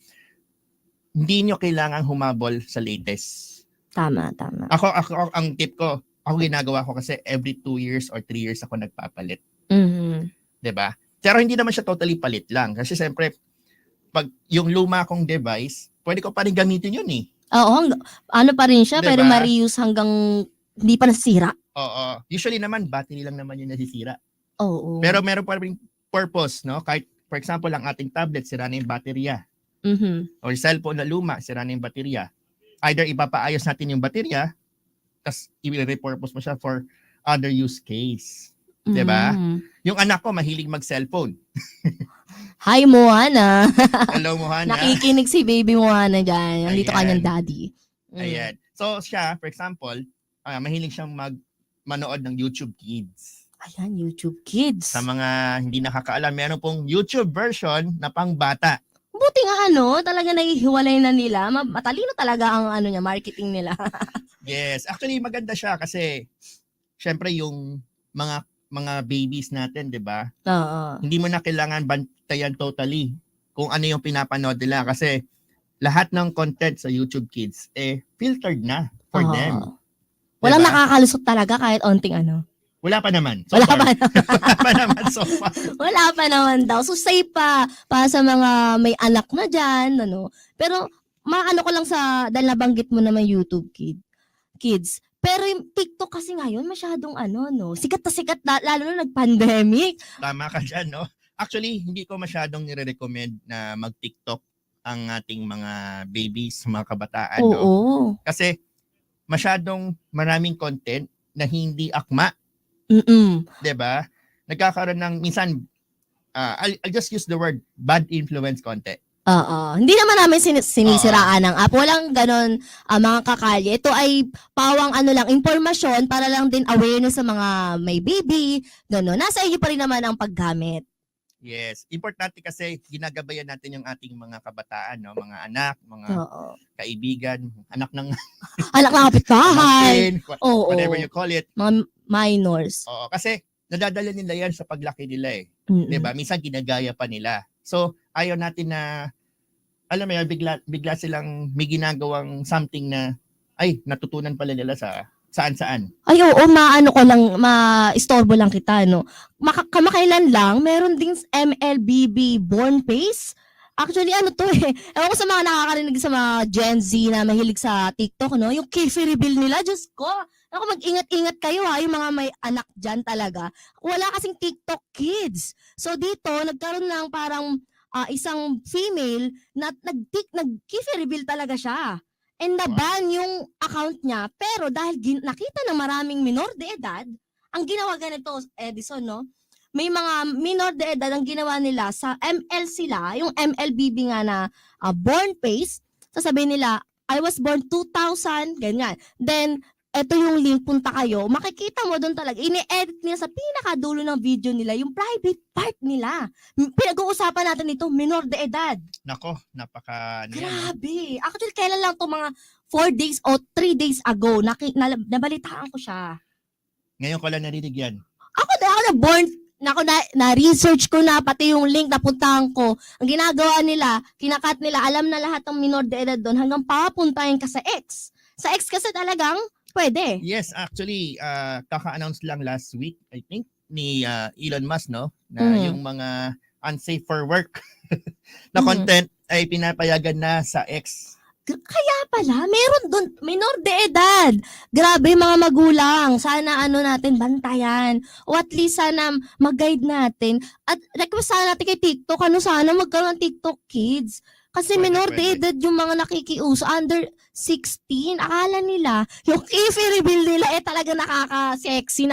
hindi nyo kailangan humabol sa latest. Tama. Ako ang tip ko, ako ginagawa ko kasi every 2 years or 3 years ako nagpapalit. Mhm. 'Di ba? Pero hindi naman siya totally palit lang. Kasi syempre, pag yung luma kong device, pwede ko pa rin gamitin yun eh. Oo, ano pa rin siya, Diba? pero ma-reuse hanggang hindi pa nasira. Oo. Usually naman, battery lang naman yung nasisira. Oo. Pero meron pa rin purpose, no? Kahit, for example, ang ating tablet, sira na yung baterya. Mhm. Or cellphone na luma, sira na yung baterya. Either ipapaayos natin yung baterya, tapos i-repurpose mo siya for other use case. Diba? Mhm. Yung anak ko, mahilig mag-cellphone. Hi, Moana. Hello, Mohana. Nakikinig si baby Moana dyan. Nandito Ayan. kanyang daddy. Ayan. So, siya, for example, mahilig siyang manood ng YouTube Kids. Ayan, YouTube Kids. Sa mga hindi nakakaalam, meron pong YouTube version na pang bata. Buti nga ano, talaga nahihiwalay na nila. Matalino talaga ang ano niya, marketing nila. Yes. Actually, maganda siya kasi syempre yung mga babies natin, 'di ba? Oo. Hindi mo na kailangan bantayan totally kung ano yung pinapanood nila kasi lahat ng content sa YouTube Kids filtered na for Oo. them. Walang Diba? nakakalusot talaga kahit onting ano. Wala pa naman. So Wala far. pa naman. Wala pa naman so far. Wala pa naman daw. So safe pa para sa mga may anak na dyan, ano. Pero maano ko lang dahil nabanggit mo naman YouTube Kids. Pero yung TikTok kasi ngayon masyadong ano, no. Sikat na sikat lalo na nag-pandemic. Tama ka dyan, no? Actually, hindi ko masyadong nire-recommend na mag-TikTok ang ating mga babies, mga kabataan, no? Oo. Kasi masyadong maraming content na hindi akma, Mm-mm. 'di ba? Nagkakaroon ng minsan I'll just use the word bad influence content. Oo. Hindi naman namin sinisiraan ng app. Walang ganon, mga kakalye. Ito ay pawang lang, impormasyon para lang din awareness sa mga may baby. Ganon. Nasa inyo pa rin naman ang paggamit. Yes, importante kasi ginagabayan natin yung ating mga kabataan, no? Mga anak, mga Oo. kaibigan, anak ng Anak ng kapitbahay. pamangkin, Oo. whatever you call it. Mga minors. Oo, kasi nadadala nila yan sa paglaki nila eh. Mm-mm. 'Di ba? Minsan ginagaya pa nila. So, ayaw natin na alam mo yun, bigla silang may ginagawang something na ay natutunan pala nila sa saan-saan. Ay, oo, maano ko lang, ma-istorbo lang kita, no? Kamakailan lang, meron ding MLBB Born Pace. Actually, ano to eh. Ewan ko sa mga nakakarinig sa mga Gen Z na mahilig sa TikTok, no? Yung Kefir reveal nila, Diyos ko. Ako, mag-ingat-ingat kayo ha, yung mga may anak dyan talaga. Wala kasing TikTok kids. So dito, nagkaroon ng parang isang female na nag-Kefir reveal talaga siya. And naban yung account niya. Pero dahil nakita ng maraming minor de edad, ang ginawa ganito, Edison, no? May mga minor de edad ang ginawa nila sa ML sila, yung MLBB nga na born pace, sasabihin nila, I was born 2000, ganyan. Then, ito yung link, punta kayo, makikita mo doon talaga, ini-edit nila sa pinakadulo ng video nila, yung private part nila. Pinag-uusapan natin ito, minor de edad. Nako, napaka Grabe. Actually, kailan lang to mga 4 days o 3 days ago, nabalitaan ko siya. Ngayon ko lang narinig yan. Ako na-born, na-research ko na, pati yung link napuntahan ko. Ang ginagawa nila, kinakat nila, alam na lahat ng minor de edad doon, hanggang papuntahin ka sa X. Sa X kasi talagang pwede. Yes, actually, kaka-announce lang last week, I think, ni Elon Musk, no? Na yung mga unsafe for work na content ay pinapayagan na sa X. Kaya pala, meron doon, minor de edad. Grabe mga magulang. Sana natin bantayan. O at least sana mag-guide natin. At request sana natin kay TikTok, sana magkaroon ng TikTok kids. Kasi minor de edad yung mga nakikiuso, under 16. Akala nila, yung Kefir reveal nila talaga nakaka-sexy,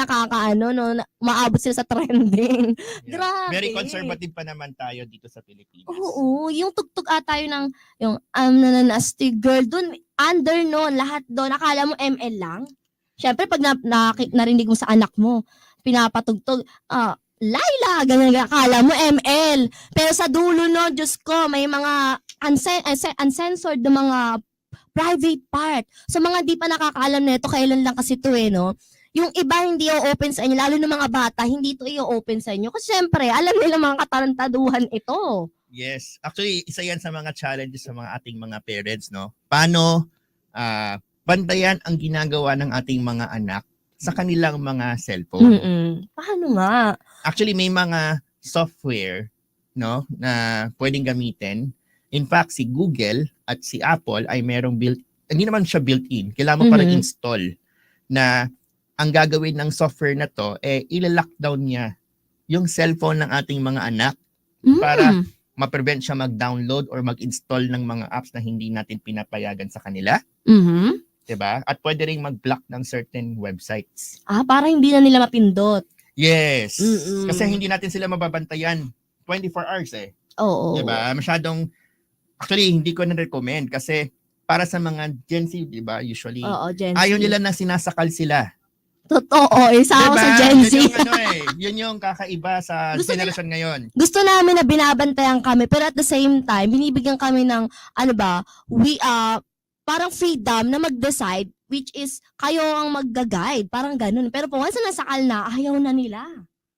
maabot sila sa trending. Yeah. Grabe. Very conservative pa naman tayo dito sa Pilipinas. Oo, yung tugtog tayo ng yung nasty girl doon, under lahat doon, akala mo ML lang. Syempre pag narinig mo sa anak mo, pinapatugtog, Laila, ganun, akala mo ML. Pero sa dulo Diyos ko, may mga uncensored na mga private part. So mga di pa nakakaalam nito, kailan lang kasi ito no? Yung iba hindi i-open sa inyo, lalo ng mga bata, hindi ito i-open sa inyo. Kasi syempre, alam nila mga katarantaduhan ito. Yes. Actually, isa yan sa mga challenges sa mga ating mga parents, no? Paano bantayan ang ginagawa ng ating mga anak sa kanilang mga cellphone? Paano nga? Actually, may mga software, no, na pwedeng gamitin. In fact, si Google at si Apple ay merong hindi naman siya built-in. Kailangan mo parang install na ang gagawin ng software na to, ila-lockdown niya yung cellphone ng ating mga anak para ma-prevent siya mag-download or mag-install ng mga apps na hindi natin pinapayagan sa kanila. Diba? At pwede rin mag-block ng certain websites. Para hindi na nila mapindot. Yes. Kasi hindi natin sila mababantayan 24 hours Oo. Diba? Actually, hindi ko na-recommend kasi para sa mga Gen Z, diba, usually, Gen Z. ayaw nila na sinasakal sila. Totoo, isa ako sa Gen Z. Yun yung kakaiba sa generation ngayon. Gusto namin na binabantayan kami, pero at the same time, binibigyan kami ng, parang freedom na mag-decide, which is, kayo ang mag-guide, parang ganun. Pero kung once na nasakal na, ayaw na nila.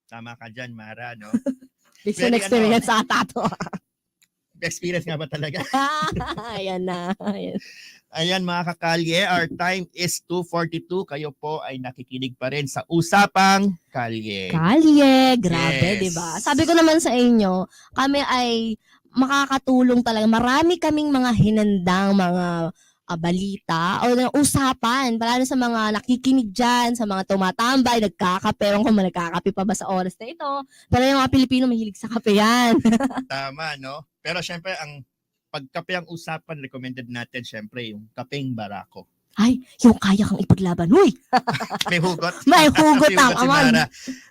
Tama ka dyan, Mara, no? Different experience sa tato. Experience nga ba talaga? Ayan na. Ayan mga kakalye, our time is 2:42. Kayo po ay nakikinig pa rin sa Usapang Kalye. Kalye, grabe, Yes. diba? Sabi ko naman sa inyo, kami ay makakatulong talaga. Marami kaming mga hinandang mga balita o usapan, lalo sa mga nakikinig dyan, sa mga tumatambay, nagkakape, ewan ko nagkakape pa ba sa oras na ito. Pero yung mga Pilipino mahilig sa kape yan. Tama, no? Pero syempre, ang pagkape ang usapan, recommended natin syempre yung kapeng barako. Ay, yung kaya kang ipaglaban. Uy! May hugot. May hugot May ang si aman. Mara.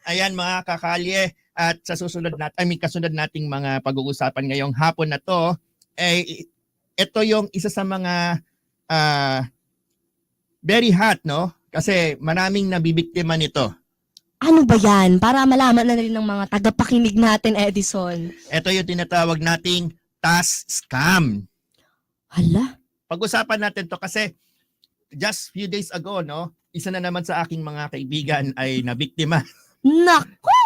Ayan mga kakalye, at sa susunod kasunod nating mga pag-uusapan ngayong hapon na to, ito yung isa sa mga very hot, no? Kasi maraming nabibiktima nito. Ano ba yan? Para malaman na rin ng mga tagapakinig natin, Edison. Ito yung tinatawag nating TAS scam. Hala? Pag-usapan natin to kasi just few days ago, no, isa na naman sa aking mga kaibigan ay nabiktima. Naku!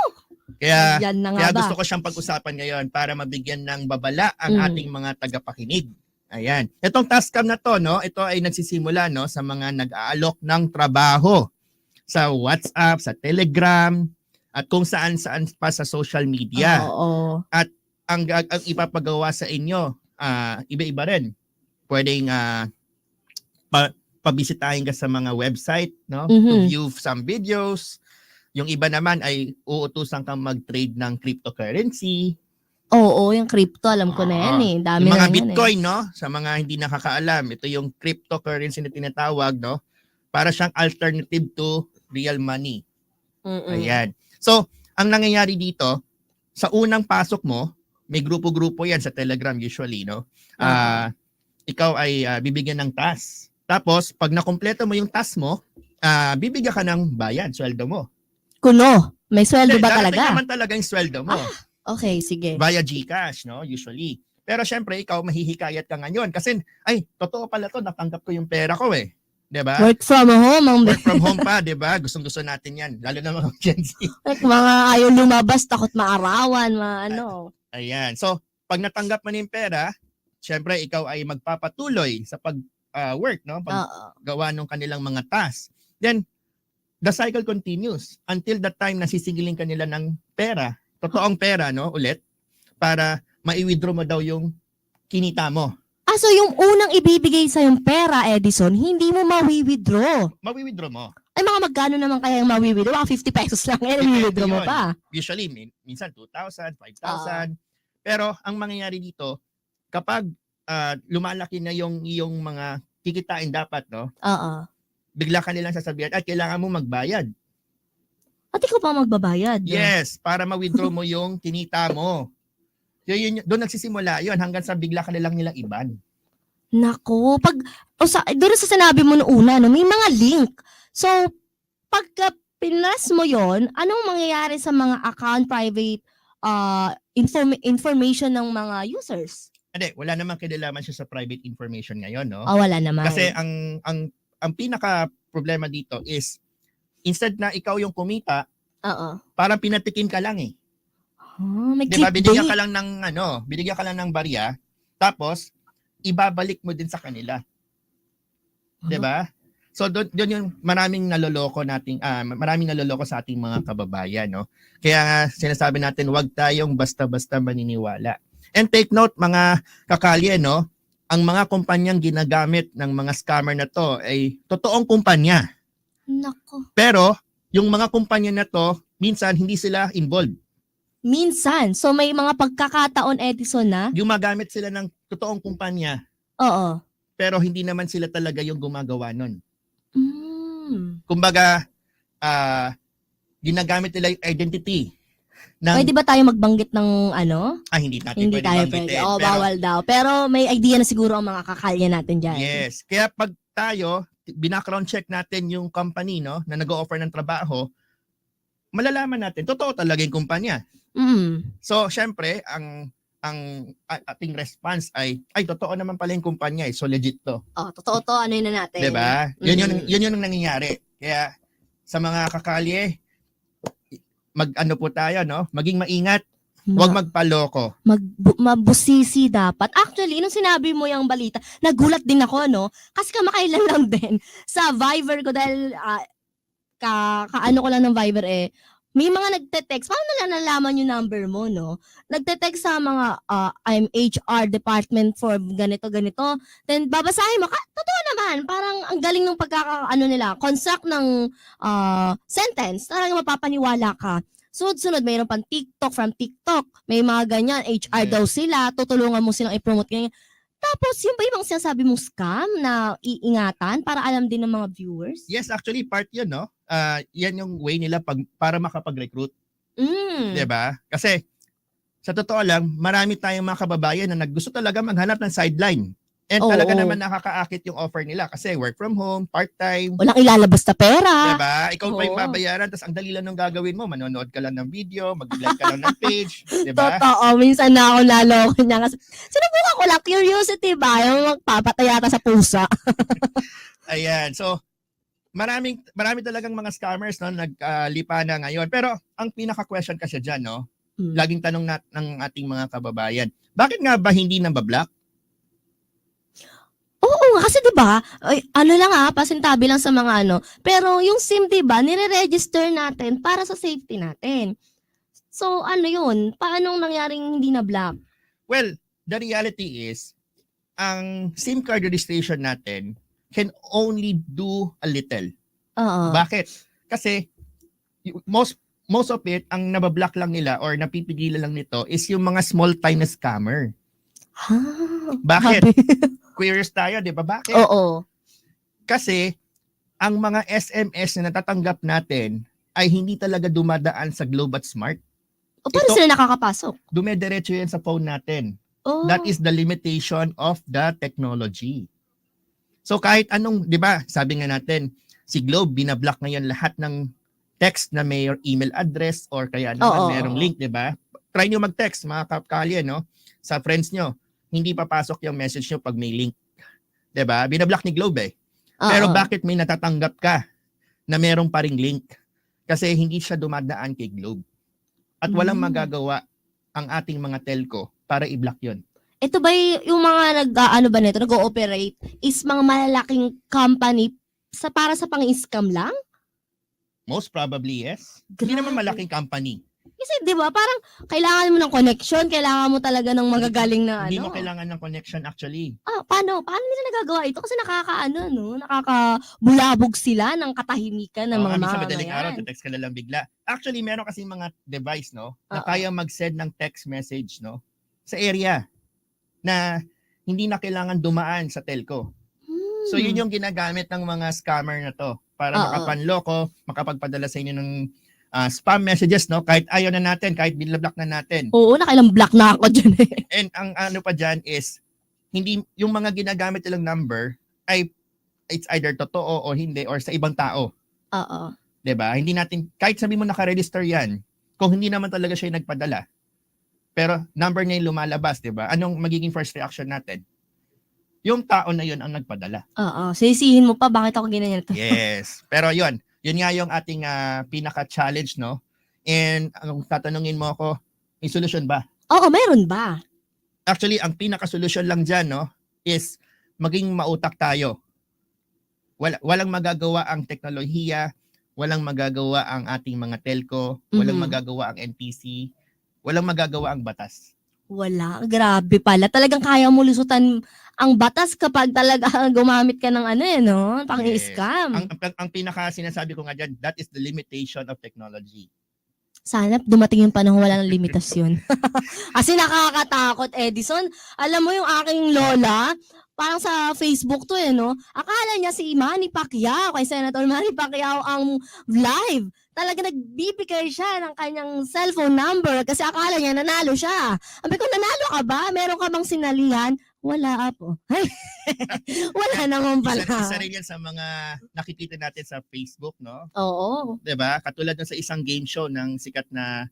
Kaya Yan na kaya nga ba? gusto ko siyang pag-usapan ngayon para mabigyan ng babala ang ating mga tagapakinig. Ayan. Itong TAS scam na to, no, ito ay nagsisimula, no, sa mga nag-aalok ng trabaho sa WhatsApp, sa Telegram, at kung saan-saan pa sa social media. Oo. Ang ipapagawa sa inyo, iba-iba rin. Pwedeng pabisitahin ka sa mga website, no? To view some videos. Yung iba naman ay uutusan kang mag-trade ng cryptocurrency. Oo, yung crypto, alam ko na yan eh. Dami Yung mga na yan Bitcoin, no? Sa mga hindi nakakaalam, ito yung cryptocurrency na tinatawag, no? Para siyang alternative to real money. Ayan. So, ang nangyayari dito, sa unang pasok mo, may grupo-grupo yan sa Telegram usually, no? Ikaw ay bibigyan ng task. Tapos, pag nakumpleto mo yung task mo, bibigyan ka ng bayad, sweldo mo. Kuno, may sweldo ba Darating talaga? naman talaga yung sweldo mo. Okay, sige. Via GCash, no? Usually. Pero syempre, ikaw mahihikayat ka ngayon. Kasi, ay, totoo pala to, natanggap ko yung pera ko eh. Diba? Work from home, ang Work from home pa, diba? Gustong-gusto natin yan. Lalo na mga Gen Z. like, mga ayaw lumabas, takot maarawan, ano. Ayan. So, pag natanggap mo na yung pera, syempre, ikaw ay magpapatuloy sa pag-work, no? Paggawa ng kanilang mga tasks. Then, the cycle continues until the time na sisigilin ka nila ng pera, totoong pera, no? Ulit, para mai-withdraw mo daw yung kinita mo. So yung unang ibibigay sa yung pera, Edison, hindi mo mawi-withdraw. Mawi-withdraw mo. Ay, mga magkano naman kaya yung mawi-withdraw? 50 pesos lang, i-withdraw mo Yun. pa. Usually, minsan 2,000, 5,000. Pero, ang mangyayari dito, kapag lumalaki na yung iyong mga kikitain dapat, no? Oo. Bigla ka nilang sasabihan, at kailangan mo magbayad. At ikaw pa magbabayad. Yes, para ma-withdraw mo yung kinita mo. Doon nagsisimula yun hanggang sa bigla ka nilang iban. Nako, doon sa sinabi mo noong una, no, may mga link. So, pagka pinas mo yon, anong mangyayari sa mga account private information ng mga users? Hindi, wala namang kinalaman siya sa private information ngayon, no? Wala naman. Kasi ang pinaka problema dito is instead na ikaw yung kumita, parang pinatikim ka lang eh. May diba, clickbait. binigyan ka lang ng barya, tapos ibabalik mo din sa kanila. 'Di ba? So doon yung maraming naloloko sa ating mga kababayan, no. Kaya nga sinasabi natin, huwag tayong basta-basta maniniwala. And take note mga kakalye, no, ang mga kumpanyang ginagamit ng mga scammer na to ay totoong kumpanya. Nako. Pero yung mga kumpanya na to, minsan hindi sila involved. Minsan. So may mga pagkakataon, Edison, na? Gumagamit sila ng totoong kumpanya. Oo. Pero hindi naman sila talaga yung gumagawa nun. Kumbaga, ginagamit nila yung identity. Pwede ba tayo magbanggit ng ano? Hindi natin Hindi tayo pwede. Bawal daw. Pero may idea na siguro ang mga kakalya natin dyan. Yes. Kaya pag tayo, binackground check natin yung company, no, na nag-o-offer ng trabaho, malalaman natin, totoo talaga yung kumpanya. So, syempre, ang ating response ay totoo naman pala yung kumpanya eh. So, legit to. Totoo to. Ano yun na natin? Diba? Yun yung nangyayari. Kaya, sa mga kakalye, mag-ano po tayo, no? Maging maingat. Huwag magpaloko. Mabusisi dapat. Actually, nung sinabi mo yung balita, nagulat din ako, no? Kasi kamakailan lang din sa Viber ko dahil kaano ko lang ng Viber may mga nagte-text. Paano nila nalaman yung number mo, no? Nagte-text sa mga I'm HR department for ganito. Then babasahin mo, totoo naman. Parang ang galing ng construct ng sentence. Talagang mapapaniwala ka. Sunod-sunod, mayroon pang TikTok from TikTok. May mga ganyan, HR daw sila, tutulungan mo silang i-promote. Ganyan. Tapos, yung ba yung sinasabi mong scam na iingatan para alam din ng mga viewers? Yes, actually, part yun, no? Yan yung way nila para makapag-recruit. Mm. 'Di ba? Kasi, sa totoo lang, marami tayong mga kababayan na gusto talaga maghanap ng sideline. And Oo. talaga naman nakakaakit yung offer nila kasi work from home, part-time, Walang ilalabas na pera. diba? Ikaw pa yung Oo. babayaran, tapos ang dali lang nung gagawin mo, manonood ka lang ng video, mag-like ka lang ng page, diba? Totoo, minsan na ako naloko niya. Kasi, sinubukan ko lang, curiosity ba? Yung magpapatay yata sa pusa. Ayan, so, marami talagang mga scammers no, naglipa na ngayon. Pero, ang pinaka-question kasi dyan, no, Hmm. laging tanong ng ating mga kababayan, bakit nga ba hindi nabablock? Oo, kasi 'di ba? Ano lang pasintabi lang sa mga ano. Pero yung SIM 'di ba, nire-register natin para sa safety natin. So ano 'yun? Paano nangyaring hindi na block? Well, the reality is, ang SIM card registration natin can only do a little. Oo. Bakit? Kasi most of it, ang nabablock lang nila or napipigilan lang nito is yung mga small time na scammer. Bakit? Grabe. Curious tayo, di ba? Bakit? Oo. Kasi ang mga SMS na natatanggap natin ay hindi talaga dumadaan sa Globe at Smart. O paano Ito- sila nakakapasok? Dumediretso yan sa phone natin. Oh. That is the limitation of the technology. So kahit anong, di ba, sabi nga natin, si Globe binablock ngayon lahat ng text na may email address or kaya naman Oo. merong link, di ba? Try nyo mag-text, mga kapkalye, no? Sa friends nyo. Hindi papasok yung message nyo pag may link. 'Di ba? Binablock ni Globe eh. Pero Oo. bakit may natatanggap ka na meron pa ring link? Kasi hindi siya dumadaan kay Globe. At walang magagawa ang ating mga telco para i-block 'yon. Ito ba yung mga nag-ano ba nito, nag-ooperate is mga malalaking company para sa pang-scam lang? Most probably yes. Hindi naman Grabe. malaking company. Kasi 'di ba, parang kailangan mo ng connection, kailangan mo talaga ng magagaling na Hindi mo ano. kailangan ng connection actually. Paano nila nagagawa ito? Kasi nakakabulabog sila ng katahimikan ng mga Minsan madaling araw, mamamayan. text ka na lang bigla. Actually, meron kasi mga device, no, na Oo. kaya mag-send ng text message, no, sa area na hindi na kailangan dumaan sa telco. So, yun yung ginagamit ng mga scammer na to para Oo. makapanloko, makapagpadala sa inyo ng spam messages, no, kahit ayaw na natin, kahit binablock na natin. Oo, nakailang block na ako dyan eh. And ang ano pa dyan is, hindi, yung mga ginagamit nilang number ay it's either totoo o hindi or sa ibang tao. Oo. 'Di ba? Hindi natin, kahit sabi mo naka-register yan, kung hindi naman talaga siya yung nagpadala, pero number niya yung lumalabas, 'di ba? Anong magiging first reaction natin? Yung tao na yun ang nagpadala. Oo. Sisihin mo pa, bakit ako ginanyan ito? Yes. Pero yun nga yung ating pinaka-challenge, no? And ang tatanungin mo ako, may solusyon ba? Oo, meron ba? Actually, ang pinaka-solusyon lang dyan, no, is maging mautak tayo. Walang magagawa ang teknolohiya, walang magagawa ang ating mga telco, walang Mhm. magagawa ang NTC, walang magagawa ang batas. Wala. Grabe pala. Talagang kaya mo lusutan ang batas kapag talaga gumamit ka ng no? Pang-scam. Ang pinaka sinasabi ko nga dyan, that is the limitation of technology. Sana dumating yung panahon wala ng limitasyon. Kasi nakakatakot, Edison. Alam mo yung aking lola, parang sa Facebook to no? Akala niya si Manny Pacquiao, kay Senator Manny Pacquiao ang live. Talaga nagbibigay siya ng kanyang cellphone number kasi akala niya nanalo siya. Sabi ko, nanalo ka ba? Meron ka bang sinalihan? Wala po. Wala naman pala. Isa rin yan sa mga nakikita natin sa Facebook, no? Oo. 'Di ba? Katulad ng sa isang game show ng sikat na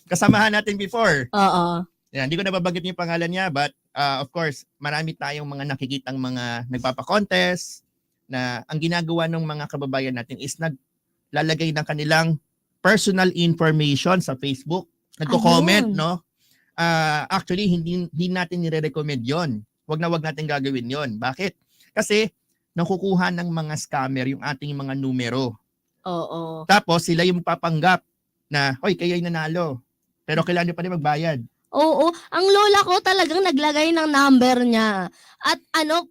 kasamahan natin before. Oo. Yan, hindi ko nababanggit yung pangalan niya, but of course, marami tayong mga nakikitang mga nagpapa-contest na ang ginagawa ng mga kababayan natin is naglalagay ng kanilang personal information sa Facebook. Nagko-comment, Ayun. no? Actually, hindi natin nire-recommend yon. Wag natin gagawin yon. Bakit? Kasi nakukuha ng mga scammer yung ating mga numero. Oo. Tapos sila yung papanggap na, hoy, kayo ay nanalo. Pero kailangan nyo pa rin magbayad. Oo, ang lola ko talagang naglagay ng number niya. At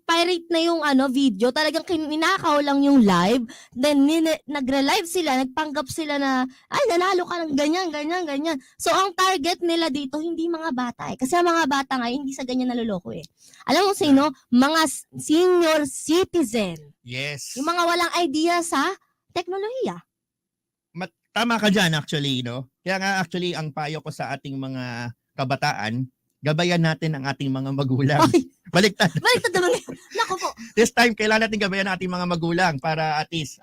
pirate na yung video. Talagang ninakaw lang yung live. Then nagre-live sila, nagpanggap sila na ay nanalo ka ng ganyan, ganyan, ganyan. So ang target nila dito hindi mga bata eh. Kasi ang mga bata nga hindi sa ganyan naloloko eh. Alam mo sino? Mga senior citizen. Yes. Yung mga walang idea sa teknolohiya. Tama ka dyan actually, no? Kaya nga actually ang payo ko sa ating mga kabataan, gabayan natin ang ating mga magulang. Ay, Baliktad. baliktad naman. Nako po. This time, kailangan natin gabayan ang ating mga magulang para at least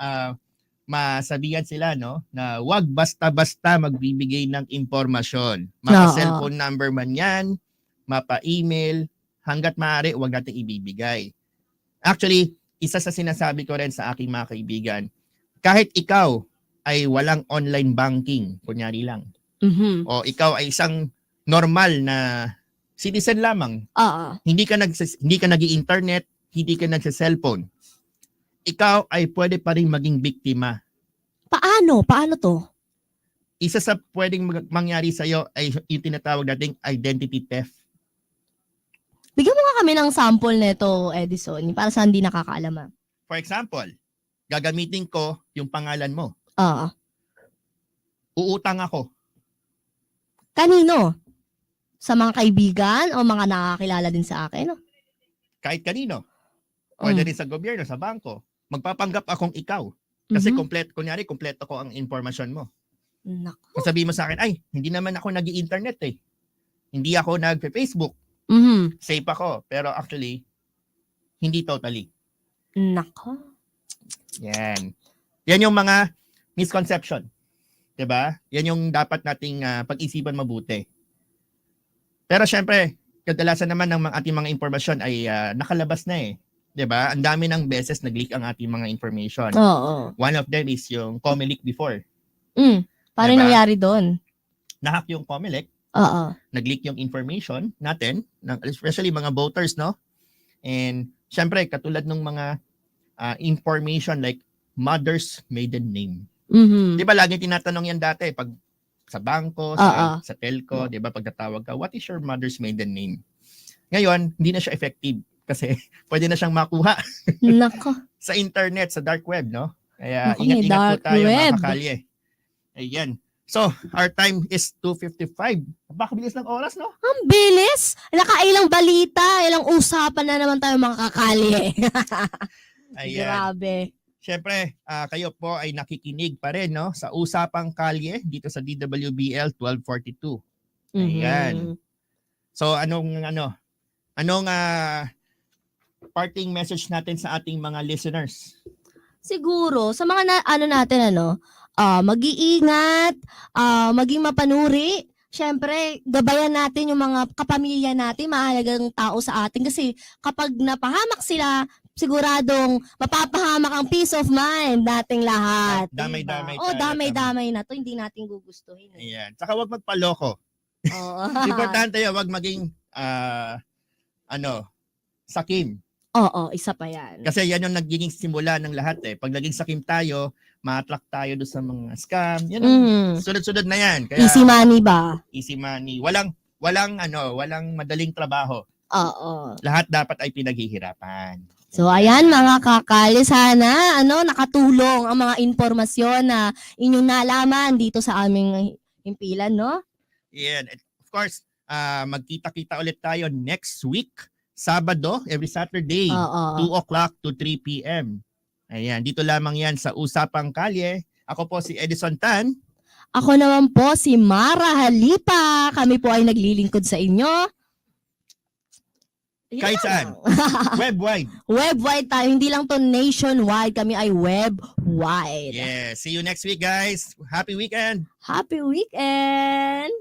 masabihan sila, no? Na wag basta-basta magbibigay ng impormasyon. Mapa-cellphone number man yan, mapa-email, hanggat maaari, wag natin ibibigay. Actually, isa sa sinasabi ko rin sa aking mga kaibigan, kahit ikaw ay walang online banking, kunyari lang, Mhm. o ikaw ay isang normal na citizen lamang, Oo. hindi ka nag-internet, hindi ka nagsa-cellphone, ikaw ay pwede pa rin maging biktima. Paano? Paano to? Isa sa pwedeng mangyari sa iyo ay yung tinatawag nating identity theft. Bigyan mo nga kami ng sample nito, Edison, para sa hindi nakakaalam. For example, gagamitin ko yung pangalan mo. Oo. Uutang ako. Kanino? Sa mga kaibigan o mga nakakilala din sa akin? No? Kahit kanino. Pwede Mm. rin sa gobyerno, sa bangko. Magpapanggap akong ikaw. Kasi Mhm. kompleto ko ang informasyon mo. Nako. Kung sabihin mo sa akin, ay, hindi naman ako nag-i-internet eh. Hindi ako nag-Facebook. Mhm. Safe ako. Pero actually, hindi totally. Nako. Yan. Yan yung mga misconception. 'Di ba? Yan yung dapat nating pag-isipan mabuti. Pero syempre, kadalasan naman ng ating mga impormasyon ay nakalabas na eh. 'Di ba? Ang dami ng beses nag-leak ang ating mga information. Oo. One of them is yung Comelec before. Paano Diba? nangyari doon? Nahack yung Comelec, Oo. nag-leak yung information natin, especially mga voters, no? And syempre, katulad ng mga information like mother's maiden name. Mhm. Di ba lagi tinatanong yan dati pag sa bangko, sa telco, di ba pagtatawag ka, what is your mother's maiden name? Ngayon, hindi na siya effective kasi pwede na siyang makuha Nako. sa internet, sa dark web, no? Kaya Naku, may ingat-ingat po dark tayo web. mga kakalye. Ayan. So, our time is 2:55. Napakabilis ng oras, no? Ang bilis. Nakailang balita, ilang usapan na naman tayo mga kakali. Ayan. Grabe. Siyempre, kayo po ay nakikinig pa rin, no? Sa Usapang Kalye dito sa DWBL 1242. Ayan. Mhm. So, anong parting message natin sa ating mga listeners? Siguro, sa mga natin, mag-iingat, maging mapanuri. Siyempre, gabayan natin yung mga kapamilya natin, mahalagang tao sa atin. Kasi kapag napahamak sila, siguradong mapapahamak ang peace of mind nating lahat. Damay-damay diba? Oh, tayo, damay-damay na to. Hindi natin gugustuhin. Ayan. Saka wag magpaloko. Oo. Importante yun, wag maging sakim. Oo, isa pa yan. Kasi yan yung nagiging simula ng lahat eh. Pag naging sakim tayo, ma-attract tayo doon sa mga scam. Yan ang sunod-sunod na yan. Kaya, Easy money ba? easy money. Walang madaling trabaho. Oo. Lahat dapat ay pinaghihirapan. So ayan mga kakali, sana nakatulong ang mga impormasyon na inyong nalaman dito sa aming himpilan, no? Yeah, and of course, magkita-kita ulit tayo next week, Sabado, every Saturday, Oo. 2 o'clock to 3 p.m. Ayan, dito lamang yan sa Usapang Kalye. Ako po si Edison Tan. Ako naman po si Mara Halipa. Kami po ay naglilingkod sa inyo. Yun Kahit lang. saan. Web-wide. Web-wide tayo. Hindi lang to nationwide. Kami ay web-wide. Yeah, see you next week, guys. Happy weekend. Happy weekend!